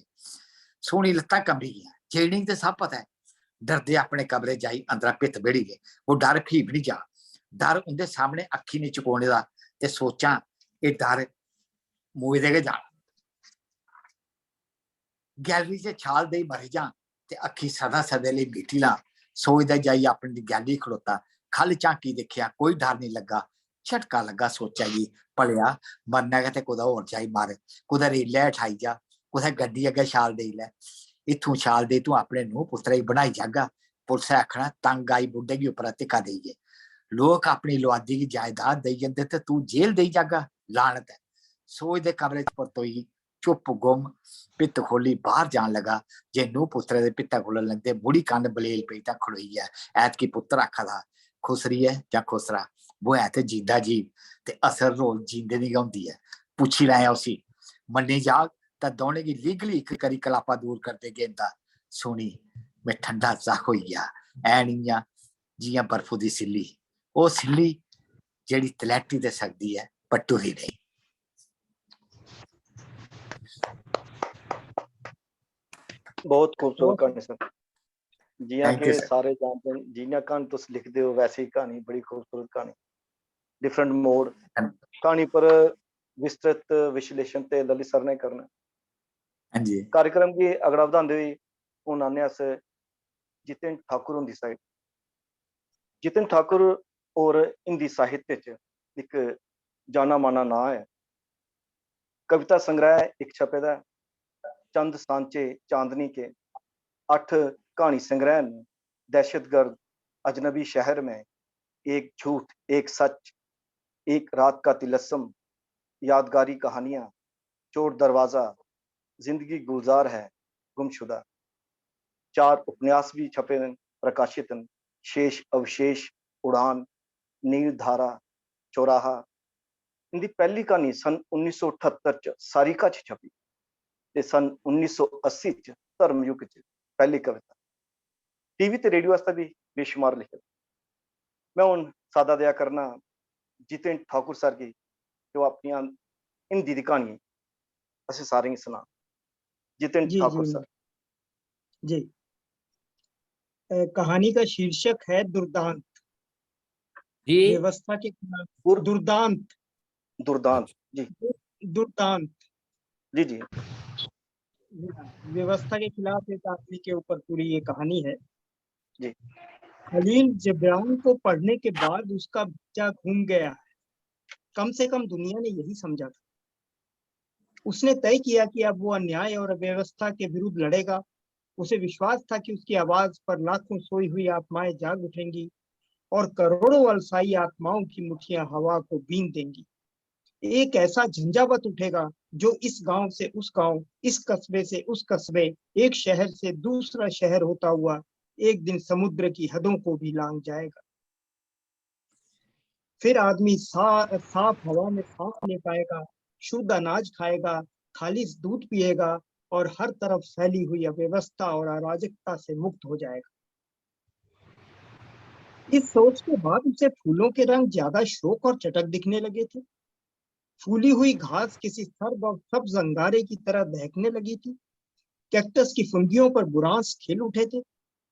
सोनी लत्तां कंबी गई जेड़ी तो सब पता है। डरदे अपने कमरे जाई अंदर भित्त बेड़ी गए। वो डर फ्ही भी नहीं जा। डर उनके सामने अखी नहीं चुकाने का ते सोचा ये डर मूए दे गै जाना। गैलरी च छाल दे मरी जा ते अखी सदा सदे लिए मीटी ला। सोचदा जाई अपनी गैलरी खड़ोता खल झांकी देखिया कोई डर नहीं लगा। झटका लगा सोचा जी भलिया मरना गै ते कुदै होर जाई मर कुदै रेलै उठाई जा कुदै गड्डी अग्गै छाल देई लै इत्थूं छाल दे तू अपने नूह पुत्तरा गी बनाई जागा पुलिस आखना तंग आई बुढ़े की उपर धिक्का देइए, लोग अपनी लुआदी की जायदाद दे जाते ते तू जेल दे जागा, लानत है। सोच दे कमरे च परतोई, चुप गुम, पित्त खोली बाहर जान लगा। जे नूह पुत्रे दे पित्ता कोल लंघदे मुड़ी कंन बलेल पई तां खड़ोई है। ऐतकी पुत्तर आखा दा खुसरी है जां खुसरा, वो है ते जींदा जीव ते असर रोज जींदे दी गै हुंदी है। पुच्छी लैया उसी, मन्नी जाग तां दौने की लीगली इक करी कलापा दूर करदे गेंदा। सुनी मैं ठंडा जख होई गया, ऐन इयां जियां बर्फू दी सिल्ली, ओ सिल्ली जेड़ी तलैटी दे सकदी है पर टुरी नहीं। बहुत खूबसूरत कहानी सर, जियां थैंक यू कि सर। सारे जानते हैं, जियां कहानी तुम लिखते हो वैसे ही कहानी, बड़ी खूबसूरत कहानी, डिफरेंट मोड कहानी पर विस्तृत विश्लेषण ते ललित सर ने करना। हाँ जी कार्यक्रम की अगड़ा बधांदे होई हुण आने अस जितिन ठाकुर हुंदी साइड। जितिन ठाकुर और हिंदी साहित्य च एक जाना माना नां है। कविता संग्रह एक छपे दा चंद सांचे चांदनी के, 8 कहानी संग्रह, दहशतगर्द, अजनबी शहर में, एक झूठ एक सच, एक रात का तिलस्म, यादगारी कहानियां, चोर दरवाजा, जिंदगी गुलजार है, गुमशुदा। 4 उपन्यास भी छपे प्रकाशित, शेष अवशेष, उड़ान, नील धारा, चौराहा। इनकी पहली कहानी सन 1978 च सारिका च छपी ते सन 1980 च धर्मयुग च पहली कविता। टीवी ते रेडियो वास्ते भी बेशुमार लिखे। मैं हुण सादा दया करना जितिन ठाकुर सर की, जो अपनी हिंदी की कहानी असें सारें गी सुना। जितिन जी ठाकुर जी सर। जी। कहानी का शीर्षक है दुर्दांत। जी व्यवस्था के खिलाफ दुर दुर्दांत। दुर्दांत जी दुर्दांत जी जी व्यवस्था के खिलाफ एक आदमी के ऊपर पूरी ये कहानी है। जी खलील जिब्रान को पढ़ने के बाद उसका बच्चा घूम गया है, कम से कम दुनिया ने यही समझा था। उसने तय किया कि अब वो अन्याय और अव्यवस्था के विरुद्ध लड़ेगा। उसे विश्वास था कि उसकी आवाज पर लाखों सोई हुई आत्माएं जाग उठेंगी और करोड़ों अलसाई आत्माओं की मुट्ठियां हवा को बीन देंगी। एक ऐसा झंझावत उठेगा जो इस गांव से उस गांव, इस कस्बे से उस कस्बे, एक शहर से दूसरा शहर होता हुआ एक दिन समुद्र की हदों को भी लांघ जाएगा। फिर आदमी साफ हवा में सांस ले पाएगा, शुद्ध अनाज खाएगा, खालिस दूध पिएगा और हर तरफ फैली हुई अव्यवस्था और अराजकता से मुक्त हो जाएगा। इस सोच के बाद उसे फूलों के रंग ज्यादा शोक और चटक दिखने लगे थे। फूली हुई घास किसी सर्द और सब्ज अंगारे की तरह दहकने लगी थी। कैक्टस की फुनगियों पर बुरांस खिल उठे थे।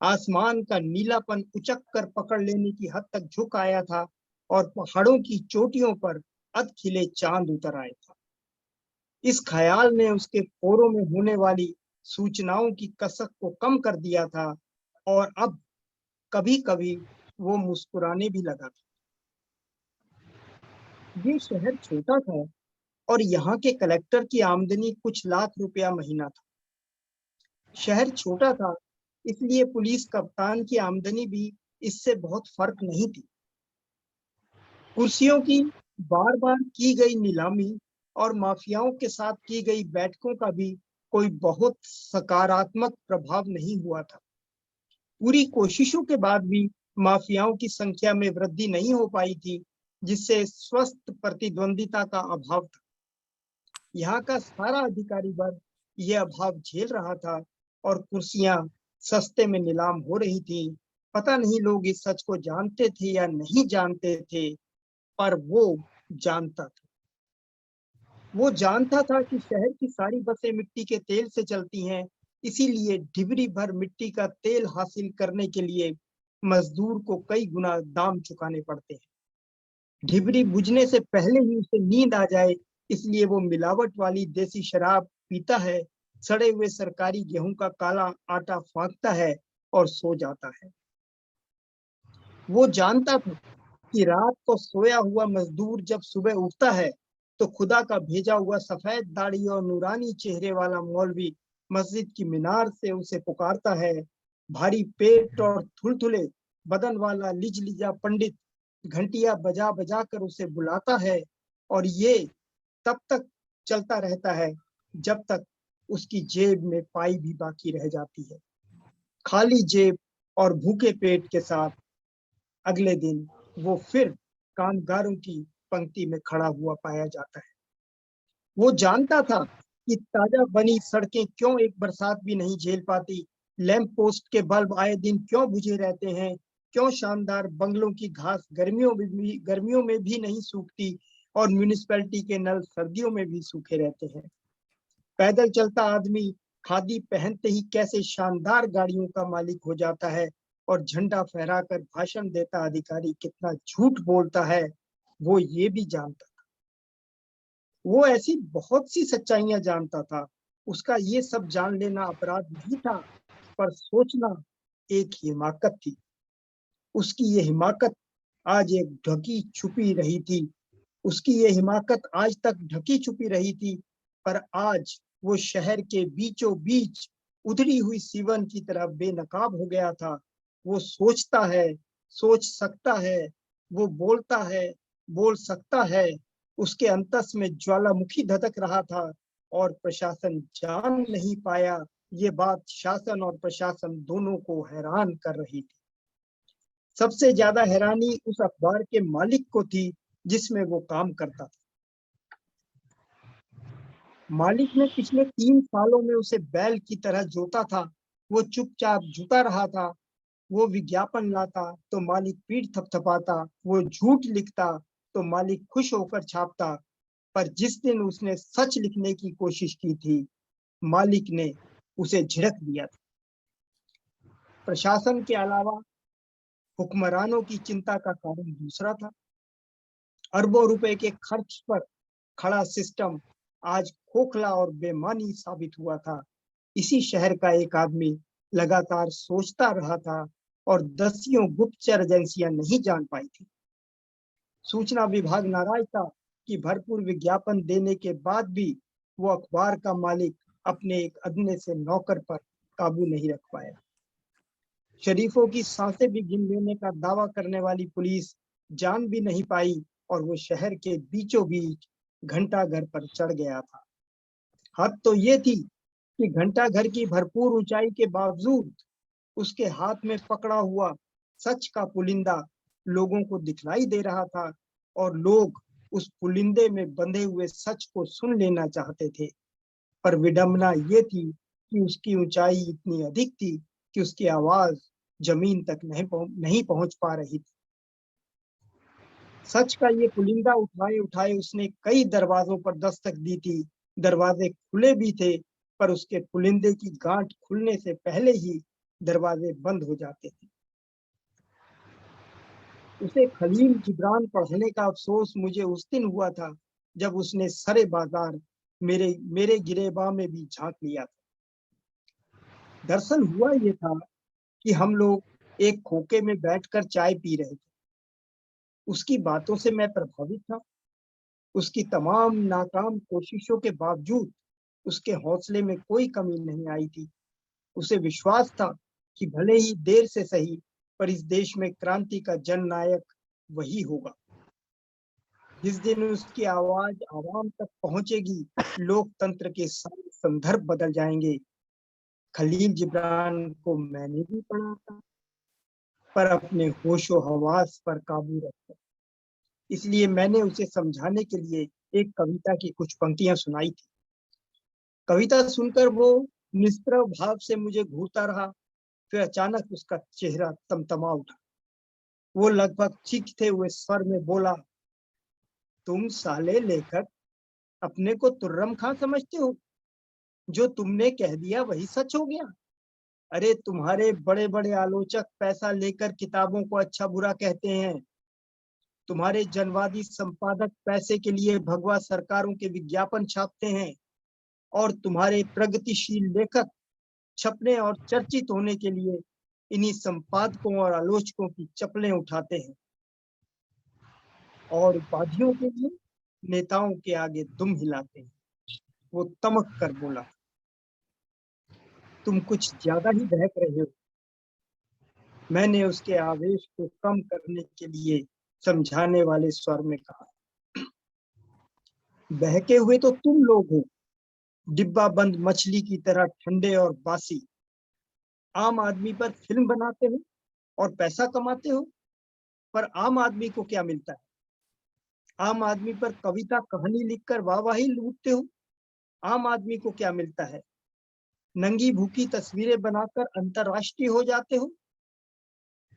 आसमान का नीलापन उचक कर पकड़ लेने की हद तक झुक आया था और पहाड़ों की चोटियों पर अध खिले चांद उतर आए थे। इस ख्याल ने उसके पोरों में होने वाली सूचनाओं की कसक को कम कर दिया था और अब कभी कभी वो मुस्कुराने भी लगा था। ये शहर छोटा था और यहाँ के कलेक्टर की आमदनी कुछ लाख रुपया महीना था। शहर छोटा था इसलिए पुलिस कप्तान की आमदनी भी इससे बहुत फर्क नहीं थी। कुर्सियों की बार बार की गई नीलामी और माफियाओं के साथ की गई बैठकों का भी कोई बहुत सकारात्मक प्रभाव नहीं हुआ था। पूरी कोशिशों के बाद भी माफियाओं की संख्या में वृद्धि नहीं हो पाई थी, जिससे स्वस्थ प्रतिद्वंदिता का अभाव था। यहाँ का सारा अधिकारी वर्ग यह अभाव झेल रहा था और कुर्सियां सस्ते में नीलाम हो रही थी। पता नहीं लोग इस सच को जानते थे या नहीं जानते थे, पर वो जानता था। वो जानता था कि शहर की सारी बसें मिट्टी के तेल से चलती हैं, इसीलिए ढिबरी भर मिट्टी का तेल हासिल करने के लिए मजदूर को कई गुना दाम चुकाने पड़ते हैं। ढिबरी बुझने से पहले ही उसे नींद आ जाए, इसलिए वो मिलावट वाली देसी शराब पीता है, सड़े हुए सरकारी गेहूं का काला आटा फाँकता है और सो जाता है। वो जानता था कि रात को सोया हुआ मजदूर जब सुबह उठता है तो खुदा का भेजा हुआ सफेद दाढ़ी और नूरानी चेहरे वाला मौलवी मस्जिद की मीनार से उसे पुकारता है, भारी पेट और थुलथुले बदन वाला लिजलिजा पंडित घंटियां बजा बजा कर उसे बुलाता है और ये तब तक चलता रहता है जब तक उसकी जेब में पाई भी बाकी रह जाती है। खाली जेब और भूखे पेट के साथ अगले दिन वो फिर कामगारों की पंक्ति में खड़ा हुआ पाया जाता है। वो जानता था कि ताजा बनी सड़कें क्यों एक बरसात भी नहीं झेल पाती, लैंप पोस्ट के बल्ब आए दिन क्यों बुझे रहते हैं, क्यों शानदार बंगलों की घास गर्मियों में भी नहीं सूखती और म्यूनिसिपैलिटी के नल सर्दियों में भी सूखे रहते हैं। पैदल चलता आदमी खादी पहनते ही कैसे शानदार गाड़ियों का मालिक हो जाता है और झंडा फहराकर भाषण देता अधिकारी कितना झूठ बोलता है, वो ये भी जानता था। वो ऐसी बहुत सी सच्चाइयां जानता था। उसका ये सब जान लेना अपराध नहीं था, पर सोचना एक हिमाकत थी। उसकी ये हिमाकत आज एक ढकी छुपी रही थी। उसकी ये हिमाकत आज तक ढकी छुपी रही थी, पर आज वो शहर के बीचों बीच उधड़ी हुई सीवन की तरह बेनकाब हो गया था। वो सोचता है, सोच सकता है, वो बोलता है, बोल सकता है। उसके अंतस में ज्वालामुखी धधक रहा था और प्रशासन जान नहीं पाया। ये बात शासन और प्रशासन दोनों को हैरान कर रही थी। सबसे ज्यादा हैरानी उस अखबार के मालिक को थी जिसमें वो काम करता था। मालिक ने पिछले 3 सालों में उसे बैल की तरह जोता था। वो चुपचाप झुका रहा था। वो विज्ञापन लाता तो मालिक पीठ थपथपाता, वो झूठ लिखता तो मालिक खुश होकर छापता। पर जिस दिन उसने सच लिखने की कोशिश की थी, मालिक ने उसे झिड़क दिया था। प्रशासन के अलावा हुक्मरानों की चिंता का कारण दूसरा था। अरबों रुपए के खर्च पर खड़ा सिस्टम आज खोखला और बेमानी साबित हुआ था। इसी शहर का एक आदमी लगातार सोचता रहा था और दसियों गुप्तचर एजेंसियां नहीं जान पाई थी। सूचना विभाग नाराज था कि भरपूर विज्ञापन देने के बाद भी वो अखबार का मालिक अपने एक अदने से नौकर पर काबू नहीं रख पाया। शरीफों की सांसें भी गिन लेने का दावा करने वाली पुलिस जान भी नहीं पाई और वो शहर के बीचों बीच घंटा घर पर चढ़ गया था। हद तो ये थी कि घंटा घर की भरपूर ऊंचाई के बावजूद उसके हाथ में पकड़ा हुआ सच का पुलिंदा लोगों को दिखलाई दे रहा था और लोग उस पुलिंदे में बंधे हुए सच को सुन लेना चाहते थे। पर विडंबना ये थी कि उसकी ऊंचाई इतनी अधिक थी कि उसकी आवाज जमीन तक नहीं पहुंच पा रही थी। सच का ये पुलिंदा उठाए उठाए उसने कई दरवाजों पर दस्तक दी थी। दरवाजे खुले भी थे, पर उसके पुलिंदे की गांठ खुलने से पहले ही दरवाजे बंद हो जाते थे। उसे खलील जिब्रान पढ़ने का अफसोस मुझे उस दिन हुआ था जब उसने सरे बाजार मेरे गिरेबां में भी झांक लिया था। दरअसल हुआ ये था कि हम लोग एक खोखे में बैठकर चाय पी रहे थे। उसकी बातों से मैं प्रभावित था। उसकी तमाम नाकाम कोशिशों के बावजूद उसके हौसले में कोई कमी नहीं आई थी। उसे विश्वास था कि भले ही देर से सही, पर इस देश में क्रांति का जननायक वही होगा। जिस दिन उसकी आवाज आवाम तक पहुंचेगी, लोकतंत्र के सारे संदर्भ बदल जाएंगे। खलील जिब्रान को मैंने भी पढ़ा था, पर अपने होशो हवास पर काबू रखा। इसलिए मैंने उसे समझाने के लिए एक कविता की कुछ पंक्तियां सुनाई थी। कविता सुनकर वो निस्पृह भाव से मुझे घूरता रहा। फिर अचानक उसका चेहरा तमतमा उठा। वो लगभग चीखते हुए स्वर में बोला, तुम साले लेखक अपने को तुर्रम खां समझते हो? जो तुमने कह दिया वही सच हो गया? अरे तुम्हारे बड़े बड़े आलोचक पैसा लेकर किताबों को अच्छा बुरा कहते हैं। तुम्हारे जनवादी संपादक पैसे के लिए भगवा सरकारों के विज्ञापन छापते हैं और तुम्हारे प्रगतिशील लेखक छपने और चर्चित होने के लिए इन्हीं संपादकों और आलोचकों की चप्पलें उठाते हैं और उपाधियों के लिए नेताओं के आगे दुम हिलाते हैं। वो तमक कर बोला, तुम कुछ ज्यादा ही बहक रहे हो। मैंने उसके आवेश को कम करने के लिए समझाने वाले स्वर में कहा, बहके हुए तो तुम लोग हो, डिब्बा बंद मछली की तरह ठंडे और बासी। आम आदमी पर फिल्म बनाते हो और पैसा कमाते हो, पर आम आदमी को क्या मिलता है? आम आदमी पर कविता कहानी लिखकर वाहवाही लूटते हो, आम आदमी को क्या मिलता है? नंगी भूखी तस्वीरें बनाकर अंतरराष्ट्रीय हो जाते हो,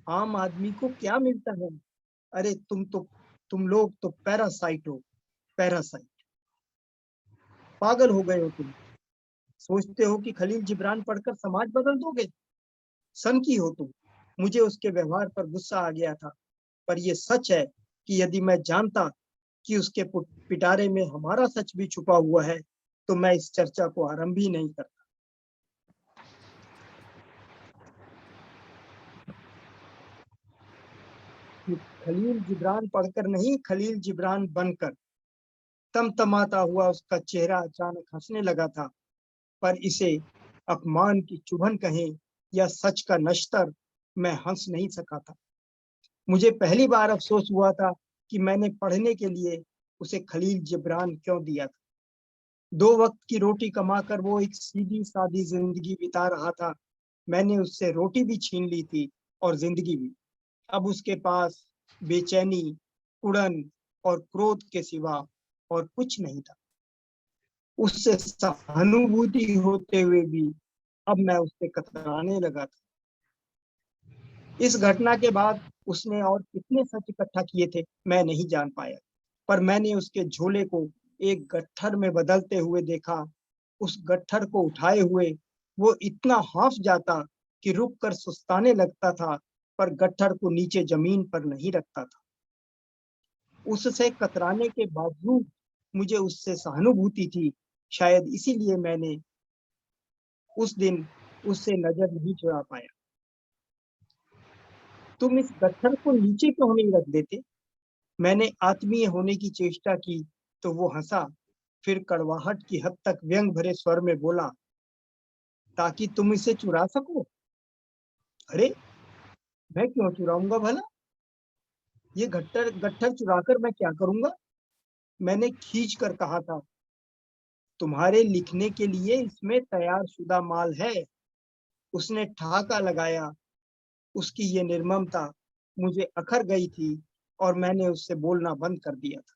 आम आदमी को क्या मिलता है? अरे तुम लोग तो पैरासाइट हो, पैरासाइट। पागल हो गए हो तुम। सोचते हो कि खलील जिब्रान पढ़कर समाज बदल दोगे? सन की हो तुम। मुझे उसके व्यवहार पर गुस्सा आ गया था, पर यह सच है कि यदि मैं जानता कि उसके पिटारे में हमारा सच भी छुपा हुआ है, तो मैं इस चर्चा को आरंभ ही नहीं करता। खलील जिब्रान पढ़कर नहीं, खलील जिब्रान बनकर। तमतमाता हुआ उसका चेहरा अचानक हंसने लगा था, पर इसे अपमान की चुभन कहें या सच का नश्तर, मैं हंस नहीं सका था। मुझे पहली बार अफसोस हुआ था कि मैंने पढ़ने के लिए उसे खलील जिब्रान क्यों दिया था। 2 वक्त की रोटी कमाकर वो एक सीधी सादी जिंदगी बिता रहा था। मैंने उससे रोटी भी छीन ली थी और जिंदगी भी। अब उसके पास बेचैनी, उड़न और क्रोध के सिवा और कुछ नहीं था। उससे सहानुभूति होते हुए भी अब मैं उससे कतराने लगा था। इस घटना के बाद उसने और कितने सच इकट्ठा किए थे मैं नहीं जान पाया, पर मैंने उसके झोले को एक गट्ठर में बदलते हुए देखा। उस गट्ठर को उठाए हुए वो इतना हाँफ जाता कि रुक कर सुस्ताने लगता था, पर गट्ठर को नीचे जमीन पर नहीं रखता था। उससे कतराने के बावजूद मुझे उससे सहानुभूति थी। शायद इसीलिए मैंने उस दिन उससे नजर नहीं चुरा पाया। तुम इस गट्ठर को नीचे क्यों नहीं रख देते? मैंने आत्मीय होने की चेष्टा की तो वो हंसा, फिर कड़वाहट की हद तक व्यंग भरे स्वर में बोला, ताकि तुम इसे चुरा सको? अरे मैं क्यों चुराऊंगा भला? ये गट्ठर गट्ठर चुराकर मैं क्या करूंगा? मैंने खींच कर कहा था, तुम्हारे लिखने के लिए इसमें तैयार शुदा माल है। उसने ठहाका लगाया। उसकी ये निर्ममता मुझे अखर गई थी और मैंने उससे बोलना बंद कर दिया था।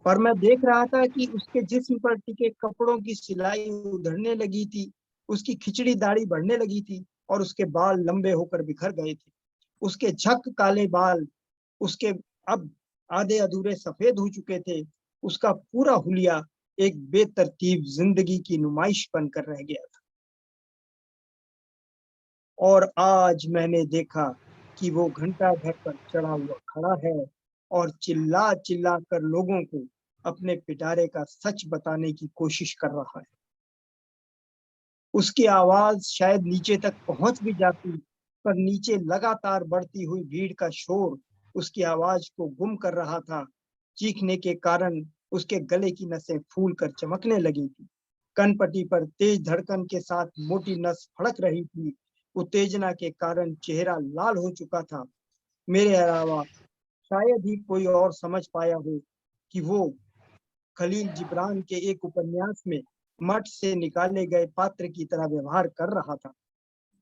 पर मैं देख रहा था कि उसके जिस्म पर टिके कपड़ों की सिलाई उधड़ने लगी थी, उसकी खिचड़ी दाढ़ी बढ़ने लगी थी और उसके बाल लंबे होकर बिखर गए थे। उसके झक काले बाल उसके अब आधे अधूरे सफेद हो चुके थे। उसका पूरा हुलिया एक बेतरतीब जिंदगी की नुमाइश बनकर रह गया था। और आज मैंने देखा कि वो घंटा घर पर चढ़ा हुआ खड़ा है और चिल्ला चिल्ला कर लोगों को अपने पिटारे का सच बताने की कोशिश कर रहा है। उसकी आवाज शायद नीचे तक पहुंच भी जाती, पर नीचे लगातार बढ़ती हुई भीड़ का शोर उसकी आवाज को गुम कर रहा था। चीखने के कारण उसके गले की नसें फूल कर चमकने लगी थी। कनपटी पर तेज धड़कन के साथ मोटी नस फड़क रही थी। उत्तेजना के कारण चेहरा लाल हो चुका था। मेरे अलावा शायद ही कोई और समझ पाया हो कि वो खलील जिब्रान के एक उपन्यास में मठ से निकाले गए पात्र की तरह व्यवहार कर रहा था।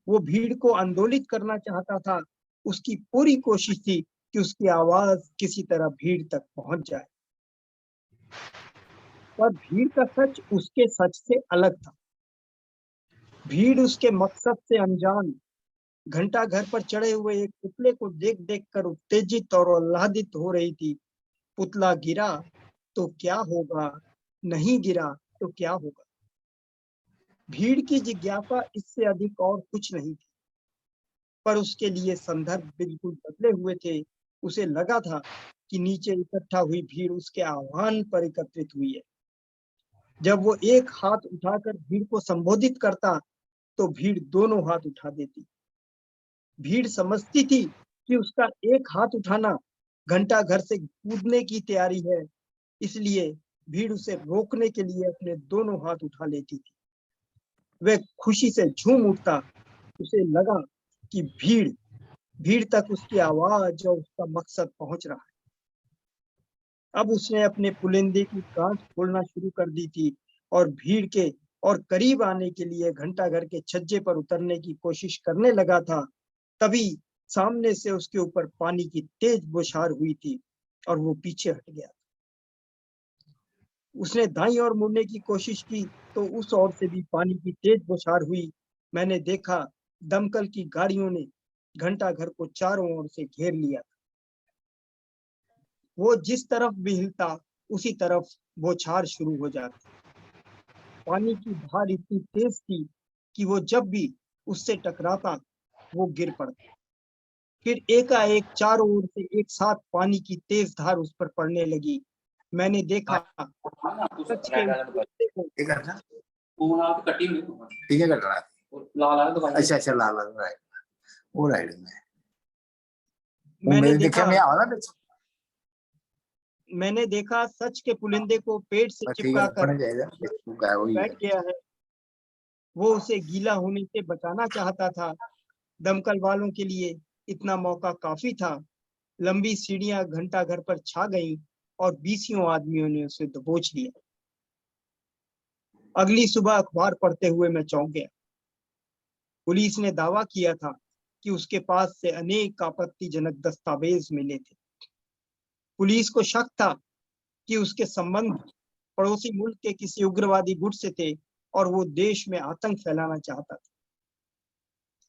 वो भीड़ को आंदोलित करना चाहता था। उसकी पूरी कोशिश थी कि उसकी आवाज किसी तरह भीड़ तक पहुंच जाए, पर भीड़ का सच उसके सच से अलग था। भीड़ उसके मकसद से अनजान घंटा घर पर चढ़े हुए एक पुतले को देख देख कर उत्तेजित और आह्लादित हो रही थी। पुतला गिरा तो क्या होगा, नहीं गिरा तो क्या होगा? भीड़ की जिज्ञासा इससे अधिक और कुछ नहीं थी, पर उसके लिए संदर्भ बिल्कुल बदले हुए थे। उसे लगा था कि नीचे इकट्ठा हुई भीड़ उसके आह्वान पर एकत्रित हुई है। जब वो एक हाथ उठाकर भीड़ को संबोधित करता तो भीड़ दोनों हाथ उठा देती। भीड़ समझती थी कि उसका एक हाथ उठाना घंटा घर से कूदने की तैयारी है, इसलिए भीड़ उसे रोकने के लिए अपने दोनों हाथ उठा लेती थी। वह खुशी से झूम उठता उसे लगा कि भीड़ तक उसकी आवाज और उसका मकसद पहुंच रहा है। अब उसने अपने पुलिंदे की गांठ खोलना शुरू कर दी थी और भीड़ के और करीब आने के लिए घंटाघर के छज्जे पर उतरने की कोशिश करने लगा था। तभी सामने से उसके ऊपर पानी की तेज बौछार हुई थी और वो पीछे हट गया। उसने दाईं ओर मुड़ने की कोशिश की तो उस ओर से भी पानी की तेज बौछार हुई। मैंने देखा दमकल की गाड़ियों ने घंटाघर को चारों ओर से घेर लिया। वो जिस तरफ भी हिलता उसी तरफ बौछार शुरू हो जाती। पानी की धार इतनी तेज थी कि वो जब भी उससे टकराता वो गिर पड़ता। फिर एकाएक चारों ओर से एक साथ पानी की तेज धार उस पर पड़ने लगी। मैंने देखा सच के उस कुत्ते को ये करना फोन आप कटी हुई ठीक है, कर रहा है। लाल आ दवाई अच्छा अच्छा, लाल लाल राइट, वो राइट में वो मैंने मेरे देखा देखे में आवा ना, मैंने देखा सच के पुलिंदे को पेड़ से बस ठीक है, चिपका कर अपने जाएगा फेसबुक का वही बैठ है। गया है। वो उसे गीला होने से बचाना चाहता था। दमकल वालों के लिए इतना मौका काफी था। लंबी सीढ़ियां घंटाघर पर छा गईं और 20 आदमियों ने उसे दबोच लिया। अगली सुबह अखबार पढ़ते हुए मैं चौंक गया। पुलिस ने दावा किया था कि उसके पास से अनेक आपत्तिजनक दस्तावेज मिले थे। पुलिस को शक था कि उसके संबंध पड़ोसी मुल्क के किसी उग्रवादी गुट से थे और वो देश में आतंक फैलाना चाहता था।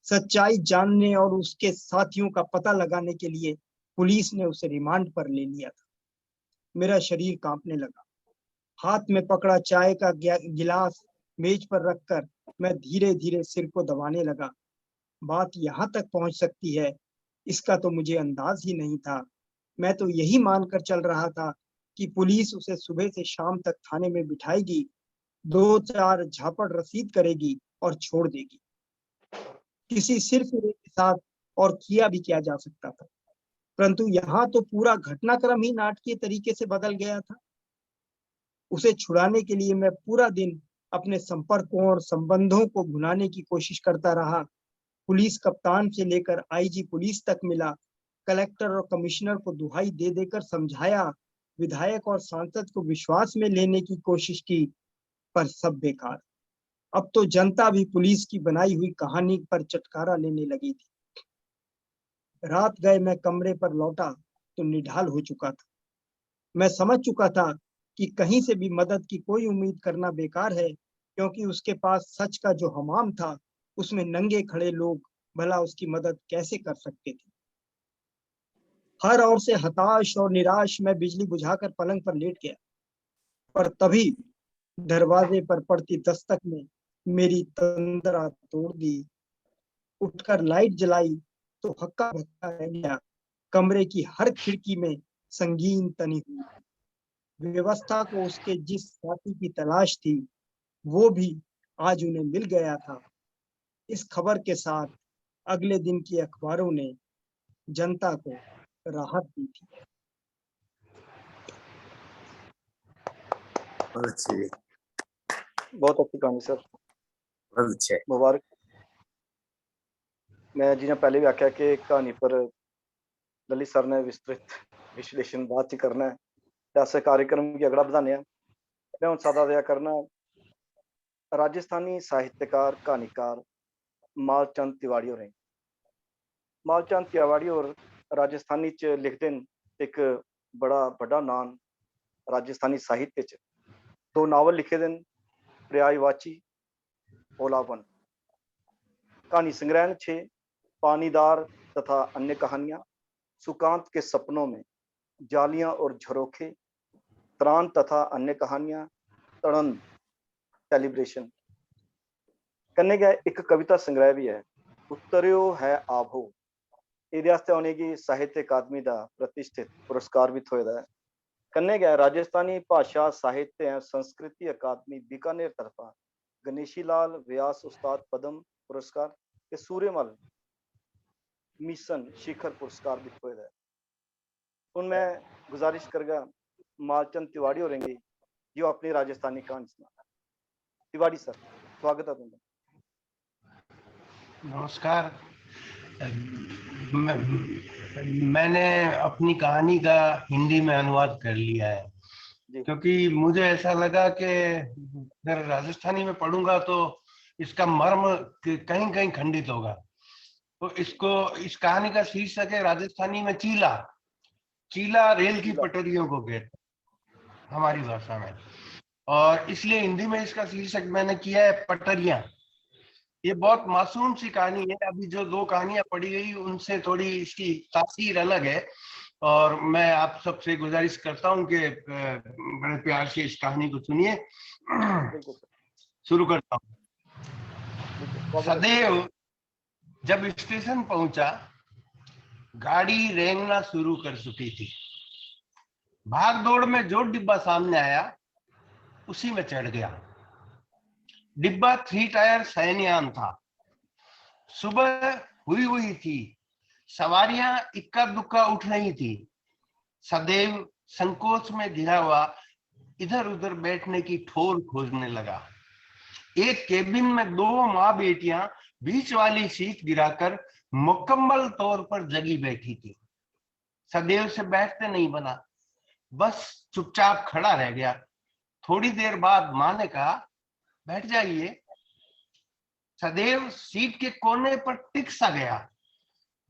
सच्चाई जानने और उसके साथियों का पता लगाने के लिए पुलिस ने उसे रिमांड पर ले लिया था। मेरा शरीर कांपने लगा। हाथ में पकड़ा चाय का गिलास मेज पर रखकर मैं धीरे धीरे सिर को दबाने लगा। बात यहाँ तक पहुंच सकती है इसका तो मुझे अंदाज ही नहीं था। मैं तो यही मानकर चल रहा था कि पुलिस उसे सुबह से शाम तक थाने में बिठाएगी, 2-4 झापड़ रसीद करेगी और छोड़ देगी। किसी सिर्फ के साथ और किया भी क्या जा सकता था, परंतु यहाँ तो पूरा घटनाक्रम ही नाटकीय तरीके से बदल गया था। उसे छुड़ाने के लिए मैं पूरा दिन अपने संपर्कों और संबंधों को भुनाने की कोशिश करता रहा। पुलिस कप्तान से लेकर आईजी पुलिस तक मिला। कलेक्टर और कमिश्नर को दुहाई दे देकर समझाया। विधायक और सांसद को विश्वास में लेने की कोशिश की, पर सब बेकार। अब तो जनता भी पुलिस की बनाई हुई कहानी पर चटकारा लेने लगी थी। रात गए मैं कमरे पर लौटा तो निढाल हो चुका था। मैं समझ चुका था कि कहीं से भी मदद की कोई उम्मीद करना बेकार है, क्योंकि उसके पास सच का जो हमाम था उसमें नंगे खड़े लोग भला उसकी मदद कैसे कर सकते थे। हर ओर से हताश और निराश मैं बिजली बुझाकर पलंग पर लेट गया, पर तभी दरवाजे पर पड़ती दस्तक ने मेरी तंद्रा तोड़ दी। उठकर लाइट जलाई तो हक्का बक्का रह गया। कमरे की हर खिड़की में संगीन तनी हुई। व्यवस्था को उसके जिस साथी की तलाश थी वो भी आज उन्हें मिल गया था। इस खबर के साथ अगले दिन की अखबारों ने जनता को राहत दी थी। बहुत अच्छी, बहुत अच्छी कहानी सर, बहुत अच्छे। मुबारक। मैं जिन्हें पहले भी आख्या कि कहानी पर ललित सर ने विस्तृत विश्लेषण बाद च करना है, ऐसे कार्यक्रम की अगड़ा बधाने हैं। मैं हूं सादा दया करना राजस्थानी साहित्यकार कहानीकार मालचंद तिवाड़ी हो रहे। मालचंद तिवाड़ी और राजस्थानी च लिखते हैं एक बड़ा बड़ा नाम राजस्थानी साहित्य च। 2 नावल लिखे दिन, पर्यायवाची, ओलावन। कहानी संग्रह 6 पानीदार तथा अन्य कहानियां, सुकांत के सपनों में, जालियां और झरोखे, त्राण तथा अन्य कहानियां, तड़न, सेलिब्रेशन। कन्ने गया एक कविता संग्रह भी है, उत्तरियो है आभो। ਇਹਦੇ ਵਾਸਤੇ होने की साहित्य अकादमी का प्रतिष्ठित पुरस्कार भी थोड़ा है। कन्ने गया राजस्थानी भाषा साहित्य एवं संस्कृति अकादमी बीकानेर तरफा गणेशी लाल व्यास उस्ताद पद्म पुरस्कार के सूर्यमल मिशन शिखर पुरस्कार भी थोड़ा है। उन मैं गुजारिश करगा मालचंद तिवाड़ी हो रहेंगे जो अपनी राजस्थानी कहानी सुना। तिवाड़ी सर, स्वागत है तुमका। नमस्कार। मैंने अपनी कहानी का हिंदी में अनुवाद कर लिया है जी। क्योंकि मुझे ऐसा लगा कि अगर राजस्थानी में पढ़ूंगा तो इसका मर्म कहीं कहीं खंडित होगा। तो इस कहानी का शीर्षक है राजस्थानी में चीला। चीला रेल की पटरियों को कहते हैं हमारी भाषा में, और इसलिए हिंदी में इसका शीर्षक मैंने किया है पटरियां। ये बहुत मासूम सी कहानी है। अभी जो 2 कहानियां पढ़ी गई उनसे थोड़ी इसकी तासीर अलग है, और मैं आप सबसे गुजारिश करता हूं कि बड़े प्यार से इस कहानी को सुनिए। शुरू करता हूं। सदैव जब स्टेशन पहुंचा, गाड़ी रेंगना शुरू कर चुकी थी। भाग दौड़ में जो डिब्बा सामने आया उसी में चढ़ गया। डिब्बा 3 टायर शयनयान था। सुबह हुई थी, सवारियां इक्का दुक्का उठ रही थी। सदैव संकोच में घिरा हुआ इधर उधर बैठने की ठोर खोजने लगा। एक केबिन में 2 माँ बेटियां बीच वाली सीट गिराकर मुकम्मल तौर पर जगी बैठी थी। सदैव से बैठते नहीं बना, बस चुपचाप खड़ा रह गया। थोड़ी देर बाद माँ ने कहा, बैठ जाइए। सदैव सीट के कोने पर टिक सा गया।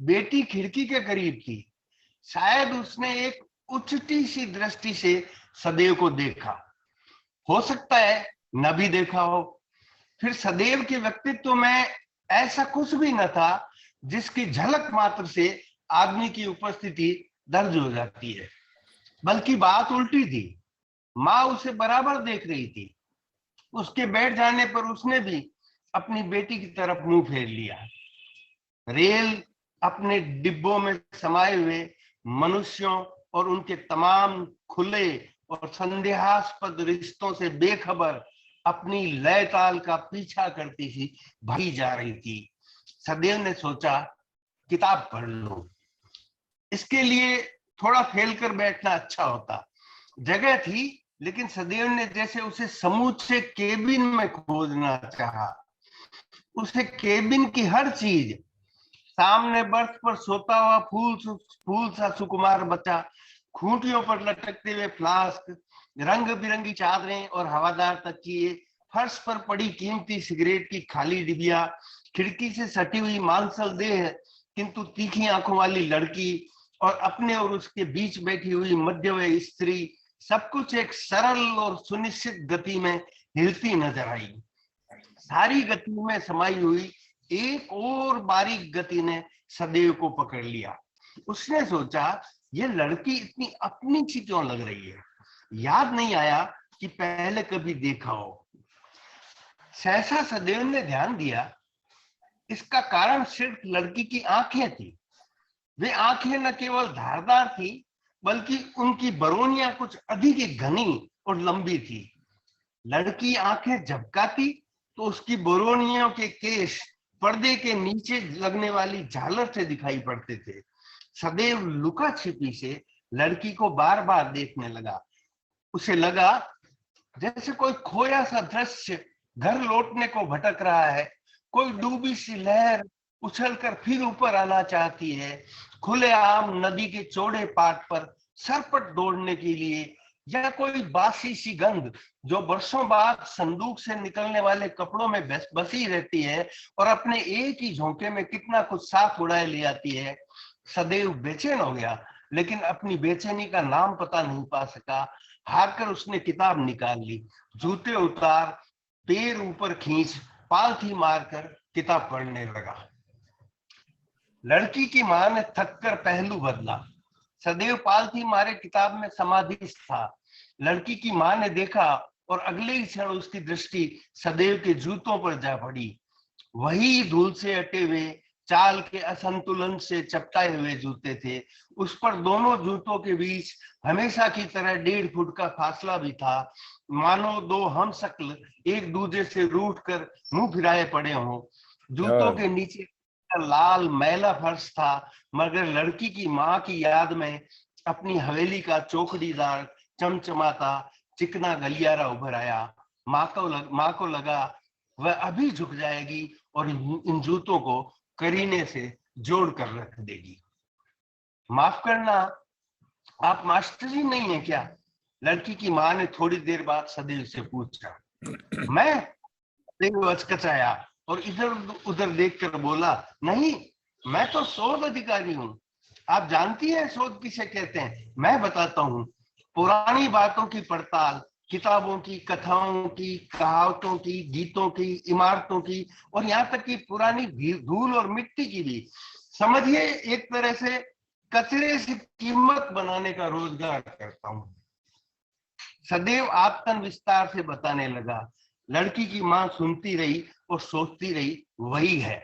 बेटी खिड़की के करीब थी। शायद उसने एक उचटी सी दृष्टि से सदैव को देखा। हो सकता है न भी देखा हो। फिर सदैव के व्यक्तित्व में ऐसा कुछ भी न था जिसकी झलक मात्र से आदमी की उपस्थिति दर्ज हो जाती है, बल्कि बात उल्टी थी। माँ उसे बराबर देख रही थी। उसके बैठ जाने पर उसने भी अपनी बेटी की तरफ मुंह फेर लिया। रेल अपने डिब्बों में समाये हुए मनुष्यों और उनके तमाम खुले और संदेहास्पद रिश्तों से बेखबर अपनी लय ताल का पीछा करती थी भागी जा रही थी। सदैव ने सोचा, किताब पढ़ लूं। इसके लिए थोड़ा फैल कर बैठना अच्छा होता। जगह थी, लेकिन सदैव ने जैसे उसे समूचे केबिन में खोजना चाहा। उसे केबिन की हर चीज, सामने बर्थ पर सोता हुआ फूल सा सुकुमार बच्चा, खूंटियों पर लटकते हुए फ्लास्क, रंग बिरंगी चादरें और हवादार तकिए, फर्श पर पड़ी कीमती सिगरेट की खाली डिबिया, खिड़की से सटी हुई मांसल देह किंतु तीखी आंखों वाली लड़की, और अपने और उसके बीच बैठी हुई मध्यवय स्त्री, सब कुछ एक सरल और सुनिश्चित गति में हिलती नजर आई। सारी गति में समाई हुई एक और बारीक गति ने सदैव को पकड़ लिया। उसने सोचा, ये लड़की इतनी अपनी सी क्यों लग रही है? याद नहीं आया कि पहले कभी देखा हो। सहसा सदैव ने ध्यान दिया, इसका कारण सिर्फ लड़की की आंखें थी। वे आंखें न केवल धारदार थी, बल्कि उनकी बरौनियां कुछ अधिक ही घनी और लंबी थी। लड़की आंखें झपकाती तो उसकी बरौनियों के केश पर्दे के नीचे लगने वाली झालर से दिखाई पड़ते थे। सदैव लुका छिपी से लड़की को बार बार देखने लगा। उसे लगा जैसे कोई खोया सा दृश्य घर लौटने को भटक रहा है। कोई डूबी सी लहर उछलकर फिर ऊपर आना चाहती है। खुलेआम नदी के चौड़े पाट पर सरपट दौड़ने के लिए, या कोई बासी सी गंध जो वर्षों बाद संदूक से निकलने वाले कपड़ों में बसी रहती है और अपने एक ही झोंके में कितना कुछ साथ उड़ाए ले आती है। सदैव बेचैन हो गया, लेकिन अपनी बेचैनी का नाम पता नहीं पा सका। हारकर उसने किताब निकाल ली, जूते उतार, पैर ऊपर खींच, पालथी मारकर किताब पढ़ने लगा। लड़की की मां ने थककर पहलू बदला। सदैव पालथी मारे किताब में समाधिस्थ था। लड़की की मां ने देखा और अगले ही क्षण उसकी दृष्टि सदैव के जूतों पर जा पड़ी। वही धूल से अटे हुए, चाल के असंतुलन से चपटाए हुए जूते थे। उस पर दोनों जूतों के बीच हमेशा की तरह 1.5 फुट का फासला भी था, मानो 2 हमशक्ल एक दूसरे से रूठ कर मुंह फिराए पड़े हों। जूतों के नीचे लाल मैला फर्श था, मगर लड़की की मां की याद में अपनी हवेली का चौकड़ीदार चमचमाता चिकना गलियारा उभर आया। माँ को लगा वह अभी झुक जाएगी और इन जूतों को करीने से जोड़ कर रख देगी। माफ करना, आप मास्टर जी नहीं है क्या? लड़की की माँ ने थोड़ी देर बाद सदैव से पूछा। मैं हचकचाया और इधर उधर देखकर बोला, नहीं, मैं तो शोध अधिकारी हूँ। आप जानती हैं शोध किसे कहते हैं? मैं बताता हूँ। पुरानी बातों की पड़ताल, किताबों की, कथाओं की, कहावतों की, गीतों की, इमारतों की और यहाँ तक कि पुरानी धूल और मिट्टी की भी। समझिए एक तरह से कचरे से कीमत बनाने का रोजगार करता हूँ। सदैव आत्मन विस्तार से बताने लगा। लड़की की माँ सुनती रही और सोचती रही, वही है।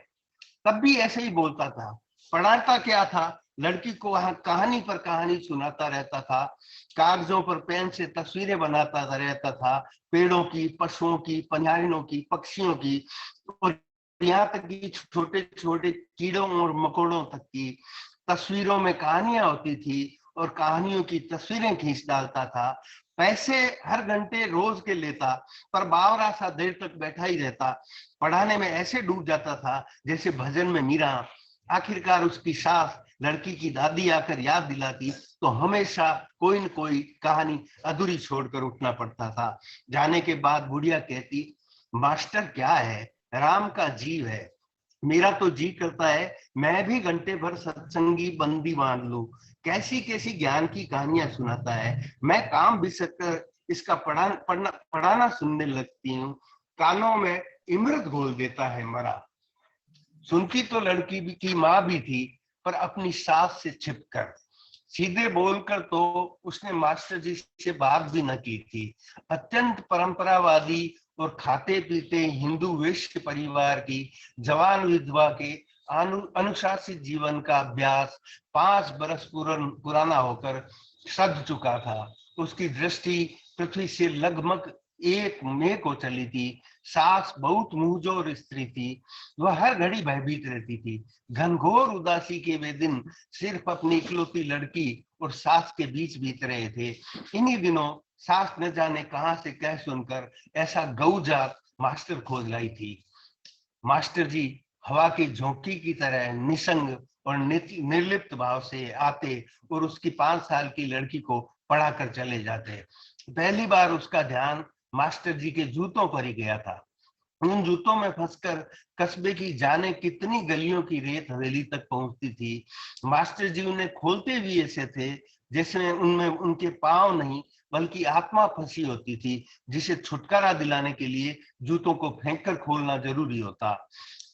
तब भी ऐसे ही बोलता था। पढ़ाता क्या था? लड़की को वहां कहानी पर कहानी सुनाता रहता था, कागजों पर पेन से तस्वीरें बनाता रहता था, पेड़ों की, पशुओं की, पनियारियों की, पक्षियों की और यहाँ तक कि छोटे छोटे कीड़ों और मकोड़ों तक की तस्वीरों में कहानियां होती थी और कहानियों की तस्वीरें खींच डालता था। पैसे हर घंटे रोज के लेता, पर बावरा सा देर तक बैठा ही रहता। पढ़ाने में ऐसे डूब जाता था जैसे भजन में मीरा। आखिरकार उसकी सास लड़की की दादी आकर याद दिलाती तो हमेशा कोई न कोई कहानी अधूरी छोड़कर उठना पड़ता था। जाने के बाद बुढ़िया कहती, मास्टर क्या है, राम का जीव है। मेरा तो जी करता है मैं भी घंटे भर सत्संगी बंदी मान लूं। कैसी कैसी ज्ञान की कहानियां सुनाता है। मैं काम बिसर कर इसका पढ़ाना सुनने लगती हूँ। कानों में इमरत घोल देता है मरा। सुनती तो लड़की की माँ भी थी, पर अपनी सास से छिपकर। सीधे बोलकर तो उसने मास्टर जी से बात भी न की थी। अत्यंत परंपरावादी और खाते पीते हिंदू वैश्य परिवार की जवान विधवा के अनुशासित जीवन का अभ्यास 5 बरस पुराना होकर सध चुका था। उसकी दृष्टि पृथ्वी से लगभग एक मेघ को चली थी। सास बहुत मुंहजोर स्त्री थी। वह हर घड़ी भयभीत रहती थी। घनघोर उदासी के वे दिन सिर्फ अपनी इकलौती लड़की और सास के बीच बीत रहे थे। इन्हीं दिनों सास न जाने कहां से कह सुनकर ऐसा गौजात मास्टर खोज लाई थी। मास्टर जी हवा की झोंकी की तरह निसंग और निर्लिप्त भाव से आते और उसकी 5 साल की लड़की को पढ़ाकर चले जाते। पहली बार उसका ध्यान मास्टर जी के जूतों पर ही गया था। उन जूतों में फंसकर कस्बे की जाने कितनी गलियों की रेत हवेली तक पहुंचती थी। मास्टर जी उन्हें खोलते भी ऐसे थे जैसे उनमें उनके पांव नहीं बल्कि आत्मा फंसी होती थी, जिसे छुटकारा दिलाने के लिए जूतों को फेंककर खोलना जरूरी होता।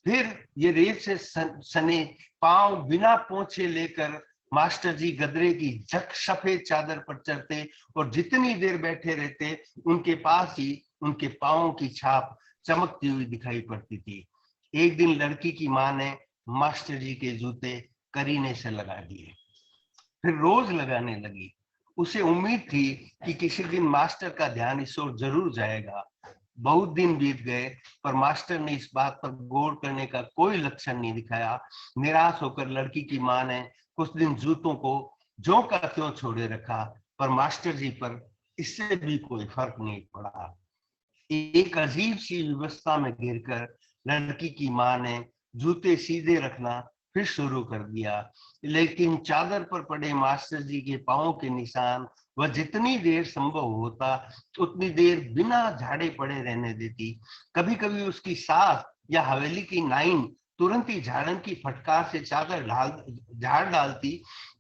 फिर ये रेत से सने पांव बिना पोंछे लेकर मास्टर जी गदरे की जक सफेद चादर पर चढ़ते और जितनी देर बैठे रहते उनके पास ही उनके पांवों की छाप चमकती हुई दिखाई पड़ती थी। एक दिन लड़की की माँ ने मास्टर जी के जूते करीने से लगा दिए, फिर रोज लगाने लगी। उसे उम्मीद थी कि किसी दिन मास्टर का ध्यान इस ओर जरूर जाएगा। बहुत दिन बीत गए, पर मास्टर ने इस बात पर गौर करने का कोई लक्षण नहीं दिखाया। निराश होकर लड़की की माँ ने कुछ दिन जूतों को ज्यों का त्यों छोड़े रखा, पर मास्टर जी पर इससे भी कोई फर्क नहीं पड़ा। एक अजीब सी व्यवस्था में घिरकर लड़की की माँ ने जूते सीधे रखना फिर शुरू कर दिया, लेकिन चादर पर पड़े मास्टर जी के पांवों के निशान वह जितनी देर संभव होता उतनी देर बिना झाड़े पड़े रहने देती। कभी कभी उसकी सास या हवेली की नाइन तुरंत ही झाड़न की फटकार से चादर झाड़ डालती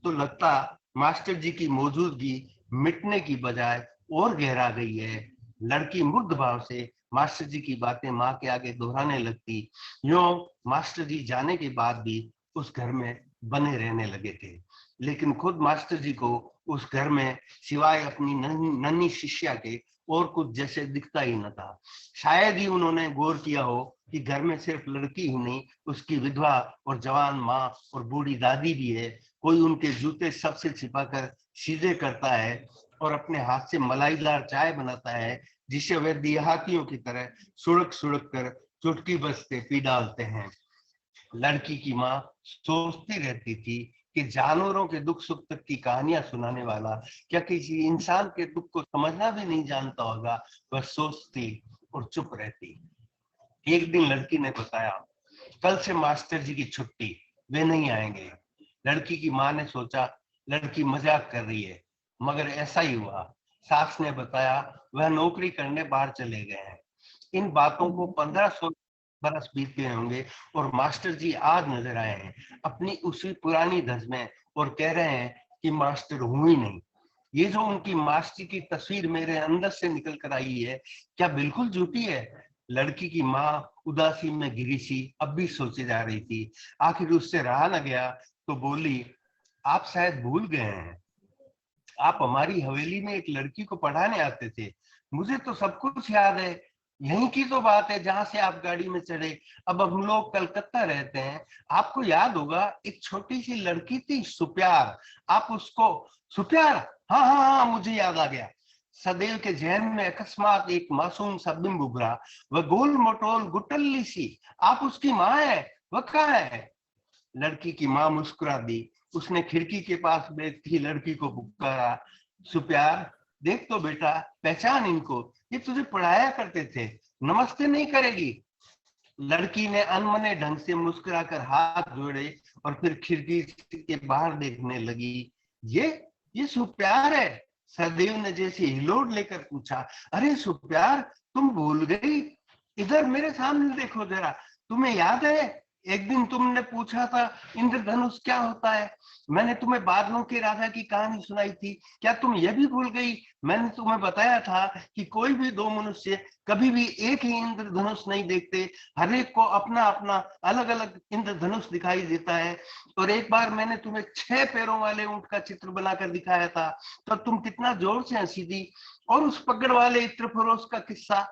तो लगता मास्टर जी की मौजूदगी मिटने की बजाय और गहरा गई है। लड़की मुग्ध भाव से मास्टर जी की बातें माँ के आगे दोहराने लगती। यूं मास्टर जी जाने के बाद भी उस घर में बने रहने लगे थे, लेकिन खुद मास्टर जी को उस घर में सिवाय अपनी नन्ही शिष्या के और कुछ जैसे दिखता ही न था। शायद ही उन्होंने गौर किया हो कि घर में सिर्फ लड़की ही नहीं, उसकी विधवा और जवान माँ और बूढ़ी दादी भी है। कोई उनके जूते सबसे छिपाकर सीधे करता है और अपने हाथ से मलाईदार चाय बनाता है, जिसे वे देहातियों की तरह सुड़क सुड़क कर चुटकी बजते पी डालते हैं। लड़की की माँ सोचती रहती थी कि जानवरों के दुख सुख तक की कहानियां सुनाने वाला क्या किसी इंसान के दुख को समझना भी नहीं जानता होगा। वह सोचती और चुप रहती। एक दिन लड़की ने बताया, कल से मास्टर जी की छुट्टी, वे नहीं आएंगे। लड़की की माँ ने सोचा लड़की मजाक कर रही है, मगर ऐसा ही हुआ। सास ने बताया वह नौकरी करने बाहर चले गए हैं। इन बातों को 1500 बरस बीत गए होंगे और मास्टर जी आज नजर आए हैं अपनी उसी पुरानी धज में और कह रहे हैं कि मास्टर हूं ही नहीं। ये जो उनकी मास्टर की तस्वीर मेरे अंदर से निकल कर आई है, क्या बिल्कुल झूठी है? लड़की की माँ उदासी में घिरी सी अब भी सोचे जा रही थी। आखिर उससे रहा न गया तो बोली, आप शायद भूल गए हैं, आप हमारी हवेली में एक लड़की को पढ़ाने आते थे। मुझे तो सब कुछ याद है, यहीं की तो बात है जहां से आप गाड़ी में चढ़े। अब हम लोग कलकत्ता रहते हैं। आपको याद होगा एक छोटी सी लड़की थी सुप्यार, आप उसको सुप्यार, हाँ हाँ हाँ मुझे याद आ गया। सदैव के जहन में अकस्मात एक मासूम सा बिंब उभरा, वह गोल मटोल गुटल्ली सी, आप उसकी माँ है, वह कहाँ है? लड़की की माँ मुस्कुरा दी। उसने खिड़की के पास बैठी लड़की को पुकारा, सुप्यार देख तो बेटा, पहचान इनको, ये तुझे पढ़ाया करते थे, नमस्ते नहीं करेगी? लड़की ने अनमने ढंग से मुस्कुराकर हाथ जोड़े और फिर खिड़की के बाहर देखने लगी। ये सुप्यार है? सदैव ने जैसे हिलोट लेकर पूछा। अरे सुप्यार, तुम भूल गई? इधर मेरे सामने देखो जरा, तुम्हें याद है एक दिन तुमने पूछा था इंद्रधनुष क्या होता है? मैंने तुम्हें बादलों के राजा की कहानी सुनाई थी, क्या तुम यह भी भूल गई? मैंने तुम्हें बताया था कि कोई भी दो मनुष्य कभी भी एक ही इंद्रधनुष नहीं देखते, हर एक को अपना अपना अलग अलग इंद्रधनुष दिखाई देता है। और एक बार मैंने तुम्हें 6 पैरों वाले ऊंट का चित्र बनाकर दिखाया था, तो तुम कितना जोर से हंसी थी। और उस पकड़ वाले इत्रफरोश का किस्सा?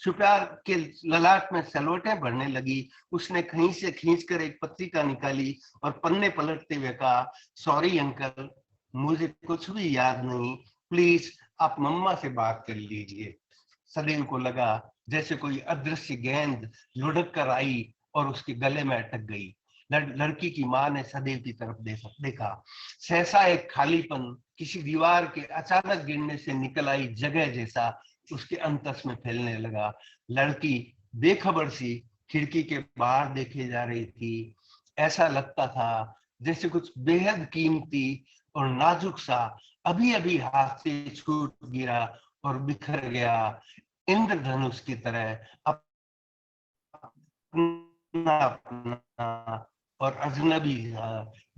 सुप्यार के ललाट में सलवटें भरने लगी। उसने कहीं से खींचकर एक पत्रिका निकाली और पन्ने पलटते हुए कहा, सॉरी अंकल, मुझे कुछ भी याद नहीं, प्लीज आप मम्मा से बात कर लीजिए। सलीम को लगा जैसे कोई अदृश्य गेंद लुढ़क कर आई और उसके गले में अटक गई। लड़की की माँ ने सदैव की तरफ देखा। सहसा एक खालीपन किसी दीवार के अचानक गिरने से निकल आई जगह जैसा उसके अंतस में फैलने लगा। लड़की बेखबर सी खिड़की के बाहर देखे जा रही थी। ऐसा लगता था जैसे कुछ बेहद कीमती और नाजुक सा अभी अभी हाथ से छूट गिरा और बिखर गया, इंद्रधनुष की तरह अपना अपना और अजनबी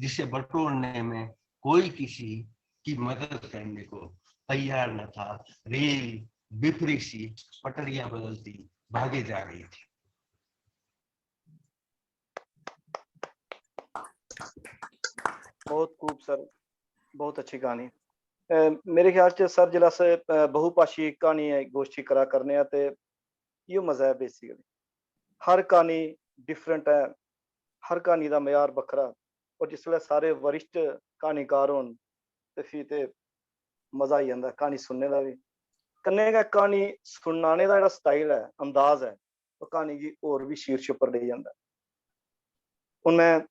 जिसे बटोरने में कोई किसी की मदद करने को तैयार न था। रेल बिफरी सी पटरियां बदलती भागे जा रही थी। बहुत खूब सर, बहुत अच्छी कहानी। मेरे ख्याल से सर जिला से बहुभाषी कहानी है गोष्ठी करा करने आते ये मजा है। बेसिकली हर कहानी डिफरेंट है, हर कहानी का मयार बखरा, और जिसले सारे वरिष्ठ कहानीकार होन ते फिर ते मजा आई जाता कहानी सुनने का भी। कन्ने का कहानी सुनाने का जो स्टाइल है, अंदाज है, वो कहानी की और भी शीर्ष पर ले जाता है। उनमें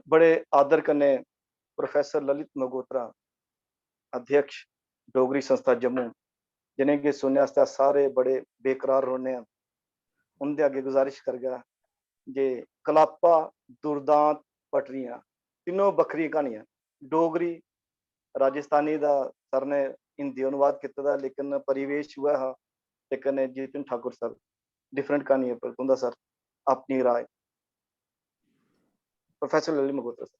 बड़े आदर कन्ने प्रोफेसर ललित मगोत्रा, अध्यक्ष डोगरी संस्था जम्मू, जिन्हें कि सुनने सारे बड़े बेकरार होने, उनके आगे गुजारिश कर गया जे कलापा दुर्दांत पटरियां तीनों बखरी कहानियां डोगरी राजस्थानी दा सर ने हिंदी अनुवाद किया, लेकिन परिवेश हुआ है। लेकिन जितिन ठाकुर सर डिफरेंट कहानी पर तुंदा सर अपनी राय। Professor Lalit Magotra sir.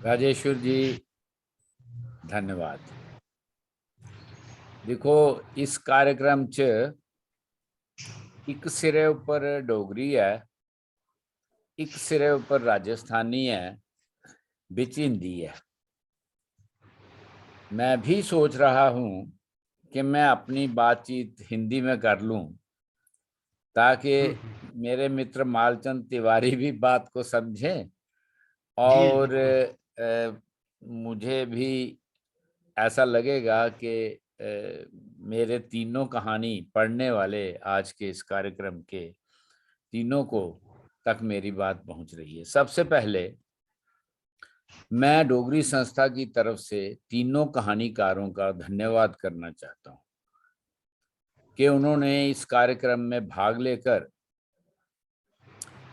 राजेश्वर जी धन्यवाद। देखो इस कार्यक्रम च एक सिरे ऊपर डोगरी है, एक सिरे ऊपर राजस्थानी है, बिच हिंदी है। मैं भी सोच रहा हूं कि मैं अपनी बातचीत हिंदी में कर लूं ताकि मेरे मित्र मालचंद तिवारी भी बात को समझें और मुझे भी ऐसा लगेगा कि मेरे तीनों कहानी पढ़ने वाले आज के इस कार्यक्रम के तीनों को तक मेरी बात पहुंच रही है। सबसे पहले मैं डोगरी संस्था की तरफ से तीनों कहानीकारों का धन्यवाद करना चाहता हूं कि उन्होंने इस कार्यक्रम में भाग लेकर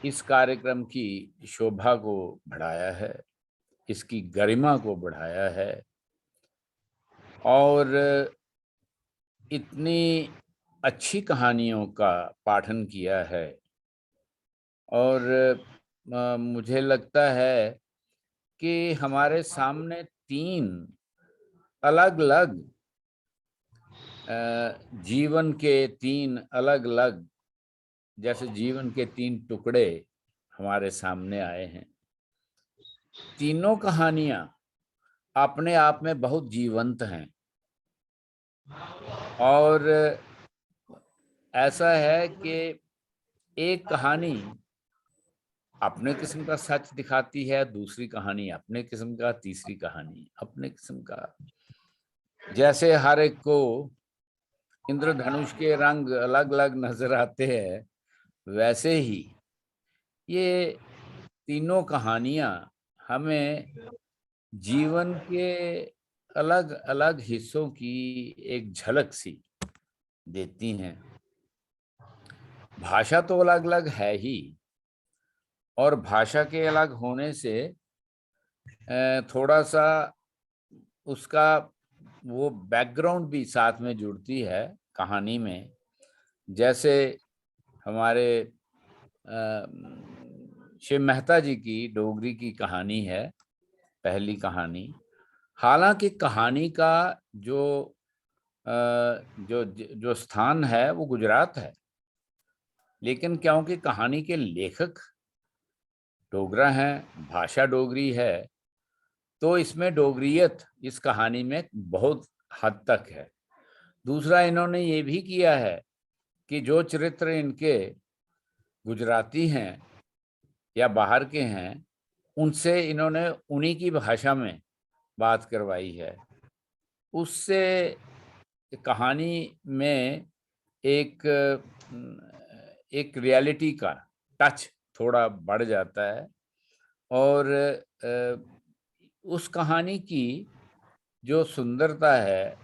इस कार्यक्रम की शोभा को बढ़ाया है, इसकी गरिमा को बढ़ाया है और इतनी अच्छी कहानियों का पाठन किया है। और मुझे लगता है कि हमारे सामने 3 अलग-अलग जीवन के 3 अलग-अलग, जैसे जीवन के 3 टुकड़े हमारे सामने आए हैं। तीनों कहानियां अपने आप में बहुत जीवंत हैं और ऐसा है कि एक कहानी अपने किस्म का सच दिखाती है, दूसरी कहानी अपने किस्म का, तीसरी कहानी अपने किस्म का। जैसे हर एक को इंद्रधनुष के रंग अलग अलग नजर आते हैं, वैसे ही ये तीनों कहानियां हमें जीवन के अलग अलग हिस्सों की एक झलक सी देती हैं। भाषा तो अलग अलग है ही, और भाषा के अलग होने से थोड़ा सा उसका वो बैकग्राउंड भी साथ में जुड़ती है कहानी में। जैसे हमारे शिव मेहता जी की डोगरी की कहानी है, पहली कहानी। हालांकि कहानी का जो स्थान है वो गुजरात है, लेकिन क्योंकि कहानी के लेखक डोगरा हैं, भाषा डोगरी है, तो इसमें डोगरियत इस कहानी में बहुत हद तक है। दूसरा, इन्होंने ये भी किया है कि जो चरित्र इनके गुजराती हैं या बाहर के हैं, उनसे इन्होंने उन्हीं की भाषा में बात करवाई है। उससे कहानी में एक रियलिटी का टच थोड़ा बढ़ जाता है और उस कहानी की जो सुंदरता है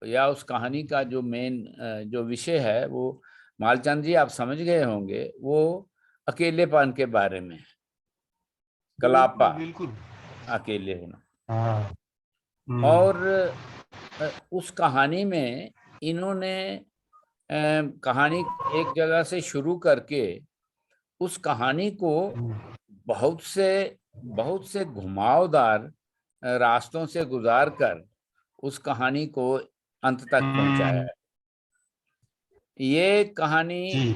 या उस कहानी का जो मेन जो विषय है, वो मालचंद जी आप समझ गए होंगे, वो अकेलेपन के बारे में है। कलापा, बिल्कुल अकेले होना। हाँ। और उस कहानी में इन्होंने कहानी एक जगह से शुरू करके उस कहानी को बहुत से घुमावदार रास्तों से गुजार कर उस कहानी को अंत तक पहुंचाया है। ये कहानी जी।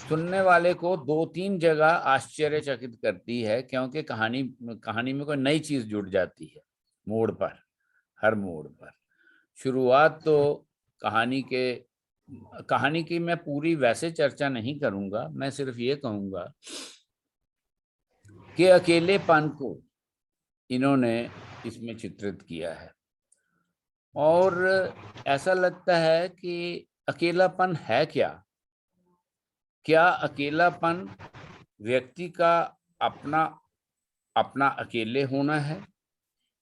सुनने वाले को 2-3 जगह आश्चर्यचकित करती है, क्योंकि कहानी में कोई नई चीज जुड़ जाती है मोड़ पर, हर मोड़ पर। शुरुआत तो कहानी की मैं पूरी वैसे चर्चा नहीं करूंगा, मैं सिर्फ ये कहूंगा कि अकेलेपन को इन्होंने इसमें चित्रित किया है। और ऐसा लगता है कि अकेलापन है क्या अकेलापन व्यक्ति का अपना अकेले होना है,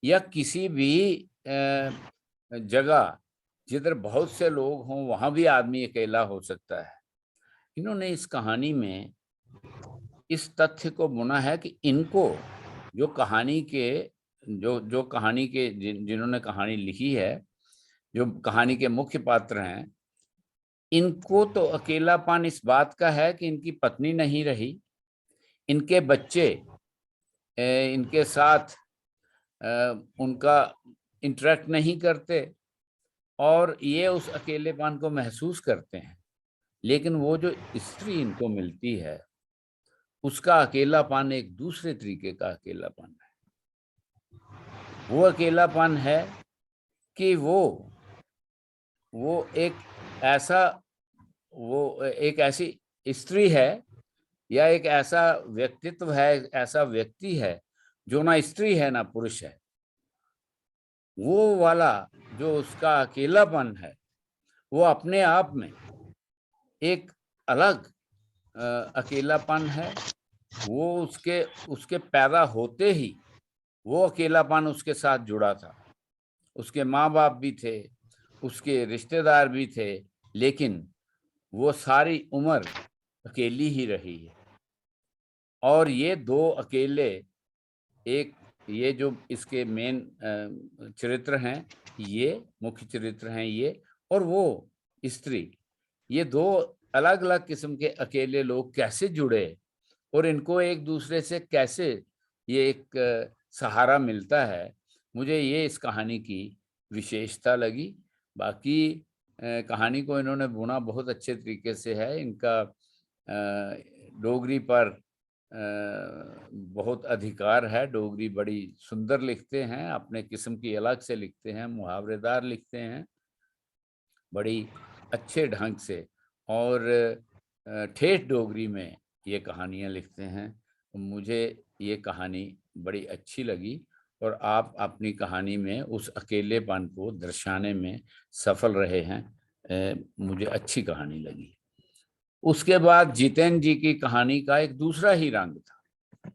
या किसी भी जगह जिधर बहुत से लोग हों वहां भी आदमी अकेला हो सकता है। इन्होंने इस कहानी में इस तथ्य को बुना है कि इनको जो कहानी के जिन्होंने कहानी लिखी है, जो कहानी के मुख्य पात्र हैं, इनको तो अकेलापन इस बात का है कि इनकी पत्नी नहीं रही, इनके बच्चे इनके साथ उनका इंटरेक्ट नहीं करते और ये उस अकेलेपन को महसूस करते हैं। लेकिन वो जो स्त्री इनको मिलती है, उसका अकेलापन एक दूसरे तरीके का अकेलापन है। वो अकेलापन है कि वो एक ऐसी स्त्री है या एक ऐसा व्यक्तित्व है, ऐसा व्यक्ति है जो ना स्त्री है ना पुरुष है। वो वाला जो उसका अकेलापन है, वो अपने आप में एक अलग अकेलापन है। वो उसके पैदा होते ही वो अकेलापन उसके साथ जुड़ा था। उसके माँ बाप भी थे, उसके रिश्तेदार भी थे, लेकिन वो सारी उम्र अकेली ही रही है। और ये दो अकेले, एक ये जो इसके मेन चरित्र हैं, ये मुख्य चरित्र हैं ये, और वो स्त्री, ये दो अलग अलग किस्म के अकेले लोग कैसे जुड़े और इनको एक दूसरे से कैसे ये एक सहारा मिलता है, मुझे ये इस कहानी की विशेषता लगी। बाकी कहानी को इन्होंने बुना बहुत अच्छे तरीके से है। इनका डोगरी पर बहुत अधिकार है, डोगरी बड़ी सुंदर लिखते हैं, अपने किस्म की अलग से लिखते हैं, मुहावरेदार लिखते हैं बड़ी अच्छे ढंग से, और ठेठ डोगरी में ये कहानियाँ लिखते हैं। मुझे ये कहानी बड़ी अच्छी लगी और आप अपनी कहानी में उस अकेलेपन को दर्शाने में सफल रहे हैं। मुझे अच्छी कहानी लगी। उसके बाद जितेंद्र जी की कहानी का एक दूसरा ही रंग था,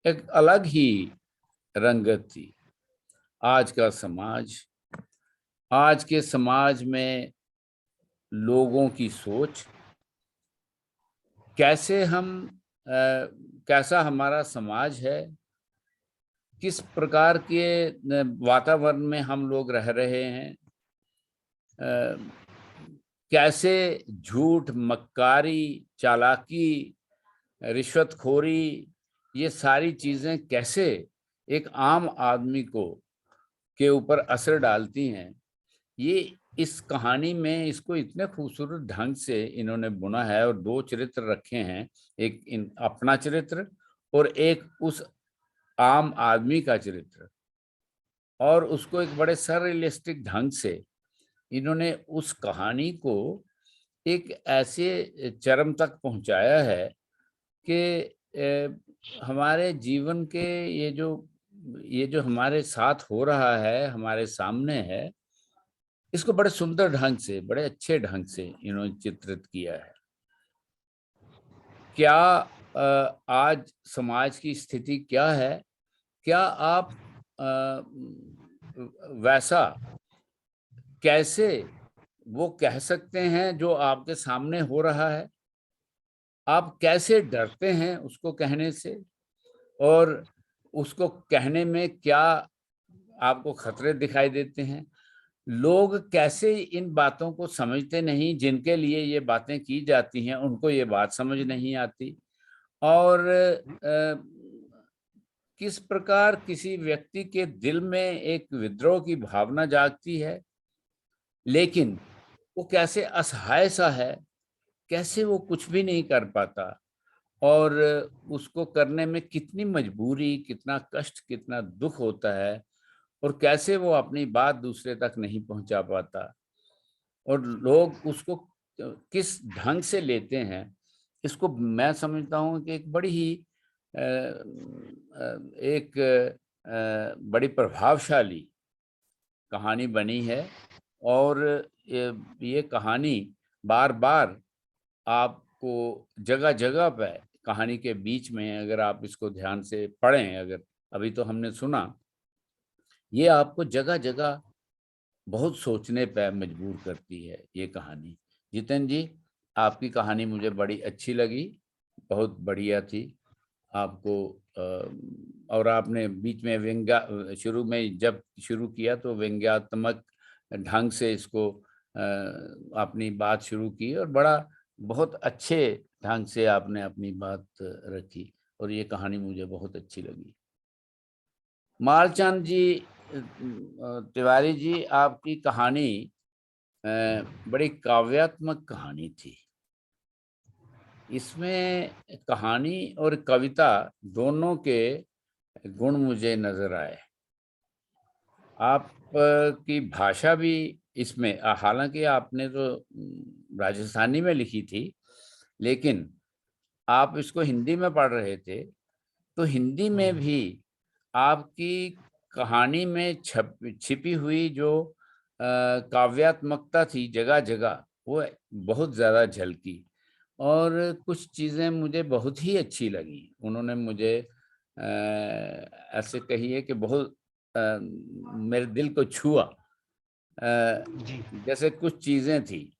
एक अलग ही रंगत थी। आज का समाज, आज के समाज में लोगों की सोच, कैसे कैसा हमारा समाज है, किस प्रकार के वातावरण में हम लोग रह रहे हैं, कैसे झूठ, मक्कारी, चालाकी, रिश्वतखोरी, ये सारी चीजें कैसे एक आम आदमी के ऊपर असर डालती हैं, ये इस कहानी में इसको इतने खूबसूरत ढंग से इन्होंने बुना है। और दो चरित्र रखे हैं, एक अपना चरित्र और एक उस आम आदमी का चरित्र, और उसको एक बड़े सररियलिस्टिक ढंग से इन्होंने उस कहानी को एक ऐसे चरम तक पहुंचाया है कि हमारे जीवन के ये जो हमारे साथ हो रहा है, हमारे सामने है, इसको बड़े सुंदर ढंग से, बड़े अच्छे ढंग से इन्होंने चित्रित किया है। क्या आज समाज की स्थिति क्या है, क्या आप वैसा कैसे वो कह सकते हैं जो आपके सामने हो रहा है? आप कैसे डरते हैं उसको कहने से, और उसको कहने में क्या आपको खतरे दिखाई देते हैं? लोग कैसे इन बातों को समझते नहीं, जिनके लिए ये बातें की जाती हैं उनको ये बात समझ नहीं आती, और किस प्रकार किसी व्यक्ति के दिल में एक विद्रोह की भावना जागती है, लेकिन वो कैसे असहाय सा है, कैसे वो कुछ भी नहीं कर पाता, और उसको करने में कितनी मजबूरी, कितना कष्ट, कितना दुख होता है, और कैसे वो अपनी बात दूसरे तक नहीं पहुंचा पाता, और लोग उसको किस ढंग से लेते हैं, इसको मैं समझता हूँ कि एक बड़ी ही एक बड़ी प्रभावशाली कहानी बनी है। और ये कहानी बार बार आपको जगह जगह पे कहानी के बीच में, अगर आप इसको ध्यान से पढ़ें, अगर अभी तो हमने सुना, ये आपको जगह जगह बहुत सोचने पे मजबूर करती है ये कहानी। जितेंद्र जी, आपकी कहानी मुझे बड़ी अच्छी लगी, बहुत बढ़िया थी। आपको और आपने बीच में शुरू में जब शुरू किया तो व्यंग्यात्मक ढंग से इसको अपनी बात शुरू की, और बहुत अच्छे ढंग से आपने अपनी बात रखी, और ये कहानी मुझे बहुत अच्छी लगी। मालचंद जी, तिवारी जी, आपकी कहानी बड़ी काव्यात्मक कहानी थी। इसमें कहानी और कविता दोनों के गुण मुझे नजर आए। आप की भाषा भी इसमें, हालांकि आपने तो राजस्थानी में लिखी थी, लेकिन आप इसको हिंदी में पढ़ रहे थे, तो हिंदी में भी आपकी कहानी में छिपी हुई जो काव्यात्मकता थी जगह जगह, वो बहुत ज्यादा झलकी, और कुछ चीजें मुझे बहुत ही अच्छी लगी। उन्होंने मुझे ऐसे कही है कि बहुत मेरे दिल को छुआ। जैसे कुछ चीजें थी,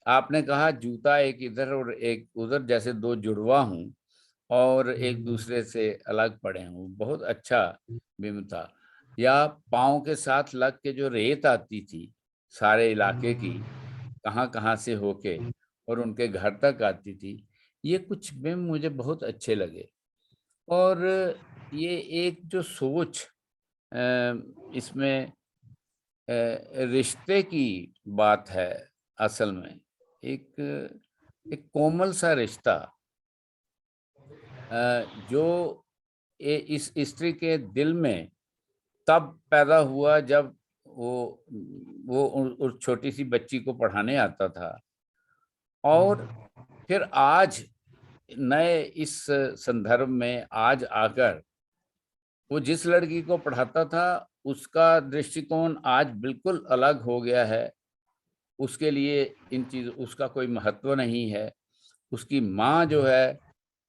आपने कहा जूता एक इधर और एक उधर, जैसे दो जुड़वा हूं, और एक दूसरे से अलग पड़े हों, बहुत अच्छा बिंब था। या पाँव के साथ लग के जो रेत आती थी सारे इलाके की, कहाँ कहाँ से होके और उनके घर तक आती थी, ये कुछ बिंब मुझे बहुत अच्छे लगे। और ये एक जो सोच इसमें रिश्ते की बात है, असल में एक कोमल सा रिश्ता जो इस स्त्री के दिल में तब पैदा हुआ जब वो उस छोटी सी बच्ची को पढ़ाने आता था, और फिर आज नए इस संदर्भ में आज आकर वो जिस लड़की को पढ़ाता था उसका दृष्टिकोण आज बिल्कुल अलग हो गया है। उसके लिए इन चीज उसका कोई महत्व नहीं है। उसकी माँ जो है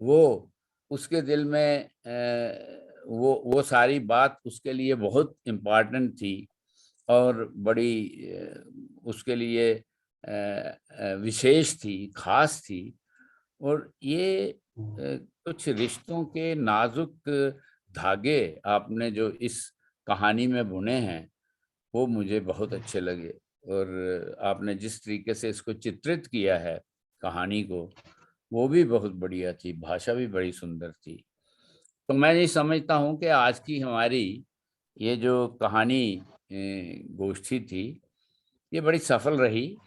वो उसके दिल में वो सारी बात उसके लिए बहुत इम्पोर्टेंट थी और बड़ी उसके लिए विशेष थी, खास थी। और ये कुछ रिश्तों के नाजुक धागे आपने जो इस कहानी में बुने हैं वो मुझे बहुत अच्छे लगे। और आपने जिस तरीके से इसको चित्रित किया है कहानी को, वो भी बहुत बढ़िया थी, भाषा भी बड़ी सुंदर थी। तो मैं ये समझता हूँ कि आज की हमारी ये जो कहानी गोष्ठी थी ये बड़ी सफल रही,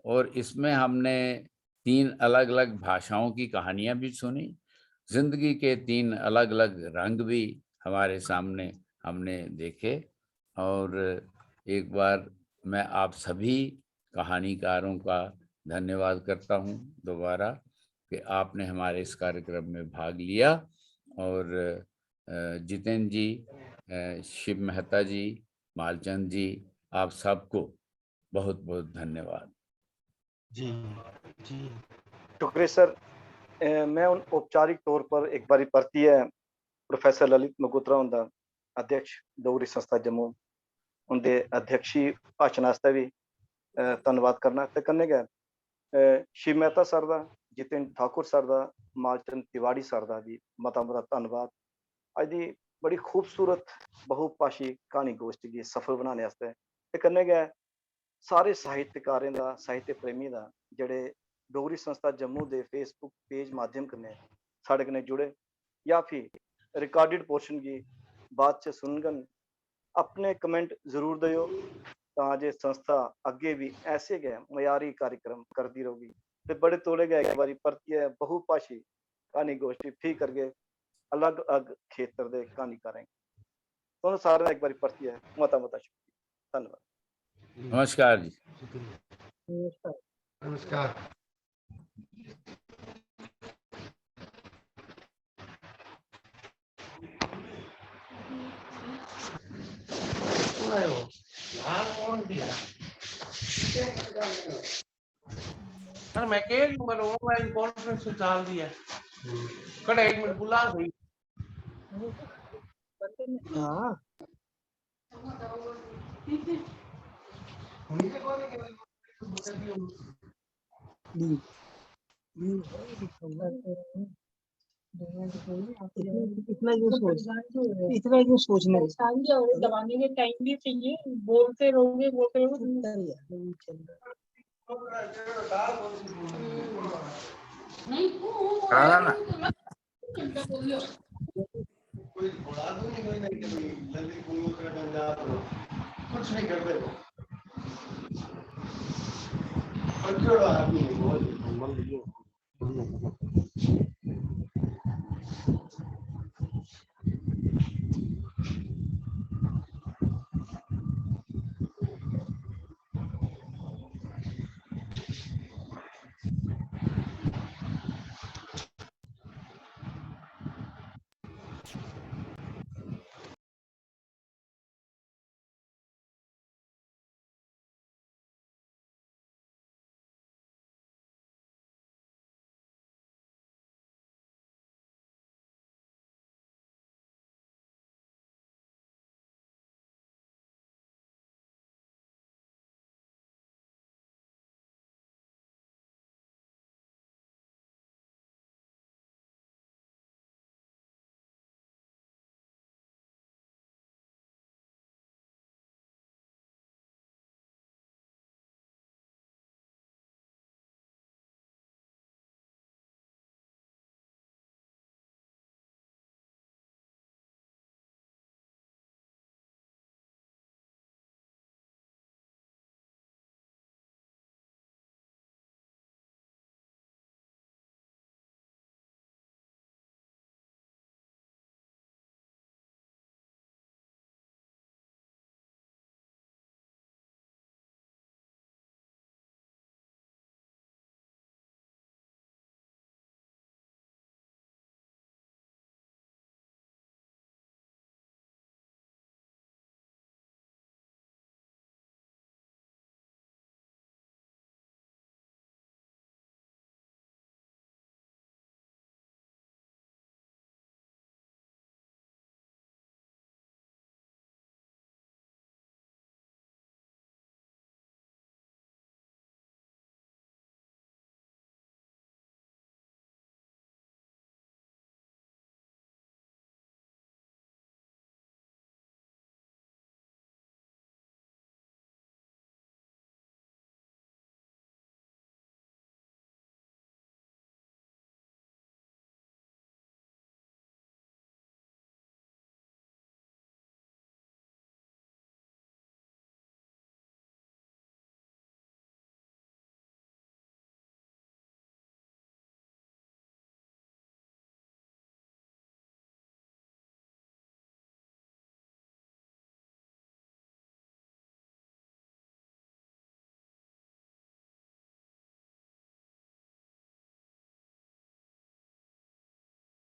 और इसमें हमने 3 अलग-अलग भाषाओं की कहानियां भी सुनी, जिंदगी के 3 अलग-अलग रंग भी हमारे सामने हमने देखे। और एक बार मैं आप सभी कहानीकारों का धन्यवाद करता हूं दोबारा कि आपने हमारे इस कार्यक्रम में भाग लिया। और जितेंद्र जी, शिव मेहता जी, मालचंद जी, आप सबको बहुत बहुत धन्यवाद। जी जी शुक्रिया सर। मैं उन औपचारिक तौर पर एक बारी परती है प्रोफेसर ललित मगोत्रा हुंदा अध्यक्ष डोगरी संस्था जम्मू उनके अध्यक्षी भाषण आस्तै भी धन्यवाद करना ते कन्नै गै शिव मेहता सर दा, जितेंद्र ठाकुर सर दा, मालचंद तिवाड़ी सर दा भी मता मता धन्यवाद। अज दी बड़ी खूबसूरत बहुभाषी कहानी गोष्ठी गी सफल बनाने आस्तै ते कन्नै गै सारे साहित्यकारें दा, साहित्य प्रेमी दा जेह्ड़े डोगरी संस्था जम्मू दे फेसबुक पेज माध्यम कन्नै साढ़े कन्नै जुड़े या फिर रिकॉर्डेड पोर्शन गी बाद च सुनगन, अपने कमेंट जरूर दियो तां जे संस्था अग्गे भी ऐसे गै मयारी कार्यक्रम करदी रहोगी। ते बड़े तौले गै एक बारी परतियै बहुभाषी कहानी गोष्ठी फ्ही करगे अलग अलग खेतर दे कहानीकारें। तुहानू सारें दा एक बारी परतियै मता मता शुक्रिया, धन्यवाद। नमस्कार जी। नमस्कार। सर मैं कह नंबर ऑनलाइन कॉन्फ्रेंस चाल दिया कड़ा 1 मिनट बुला गई। हाँ इतना जो सोचना दबाने के टाइम भी चाहिए, बोलते रहोगे कुछ नहीं करते आदमी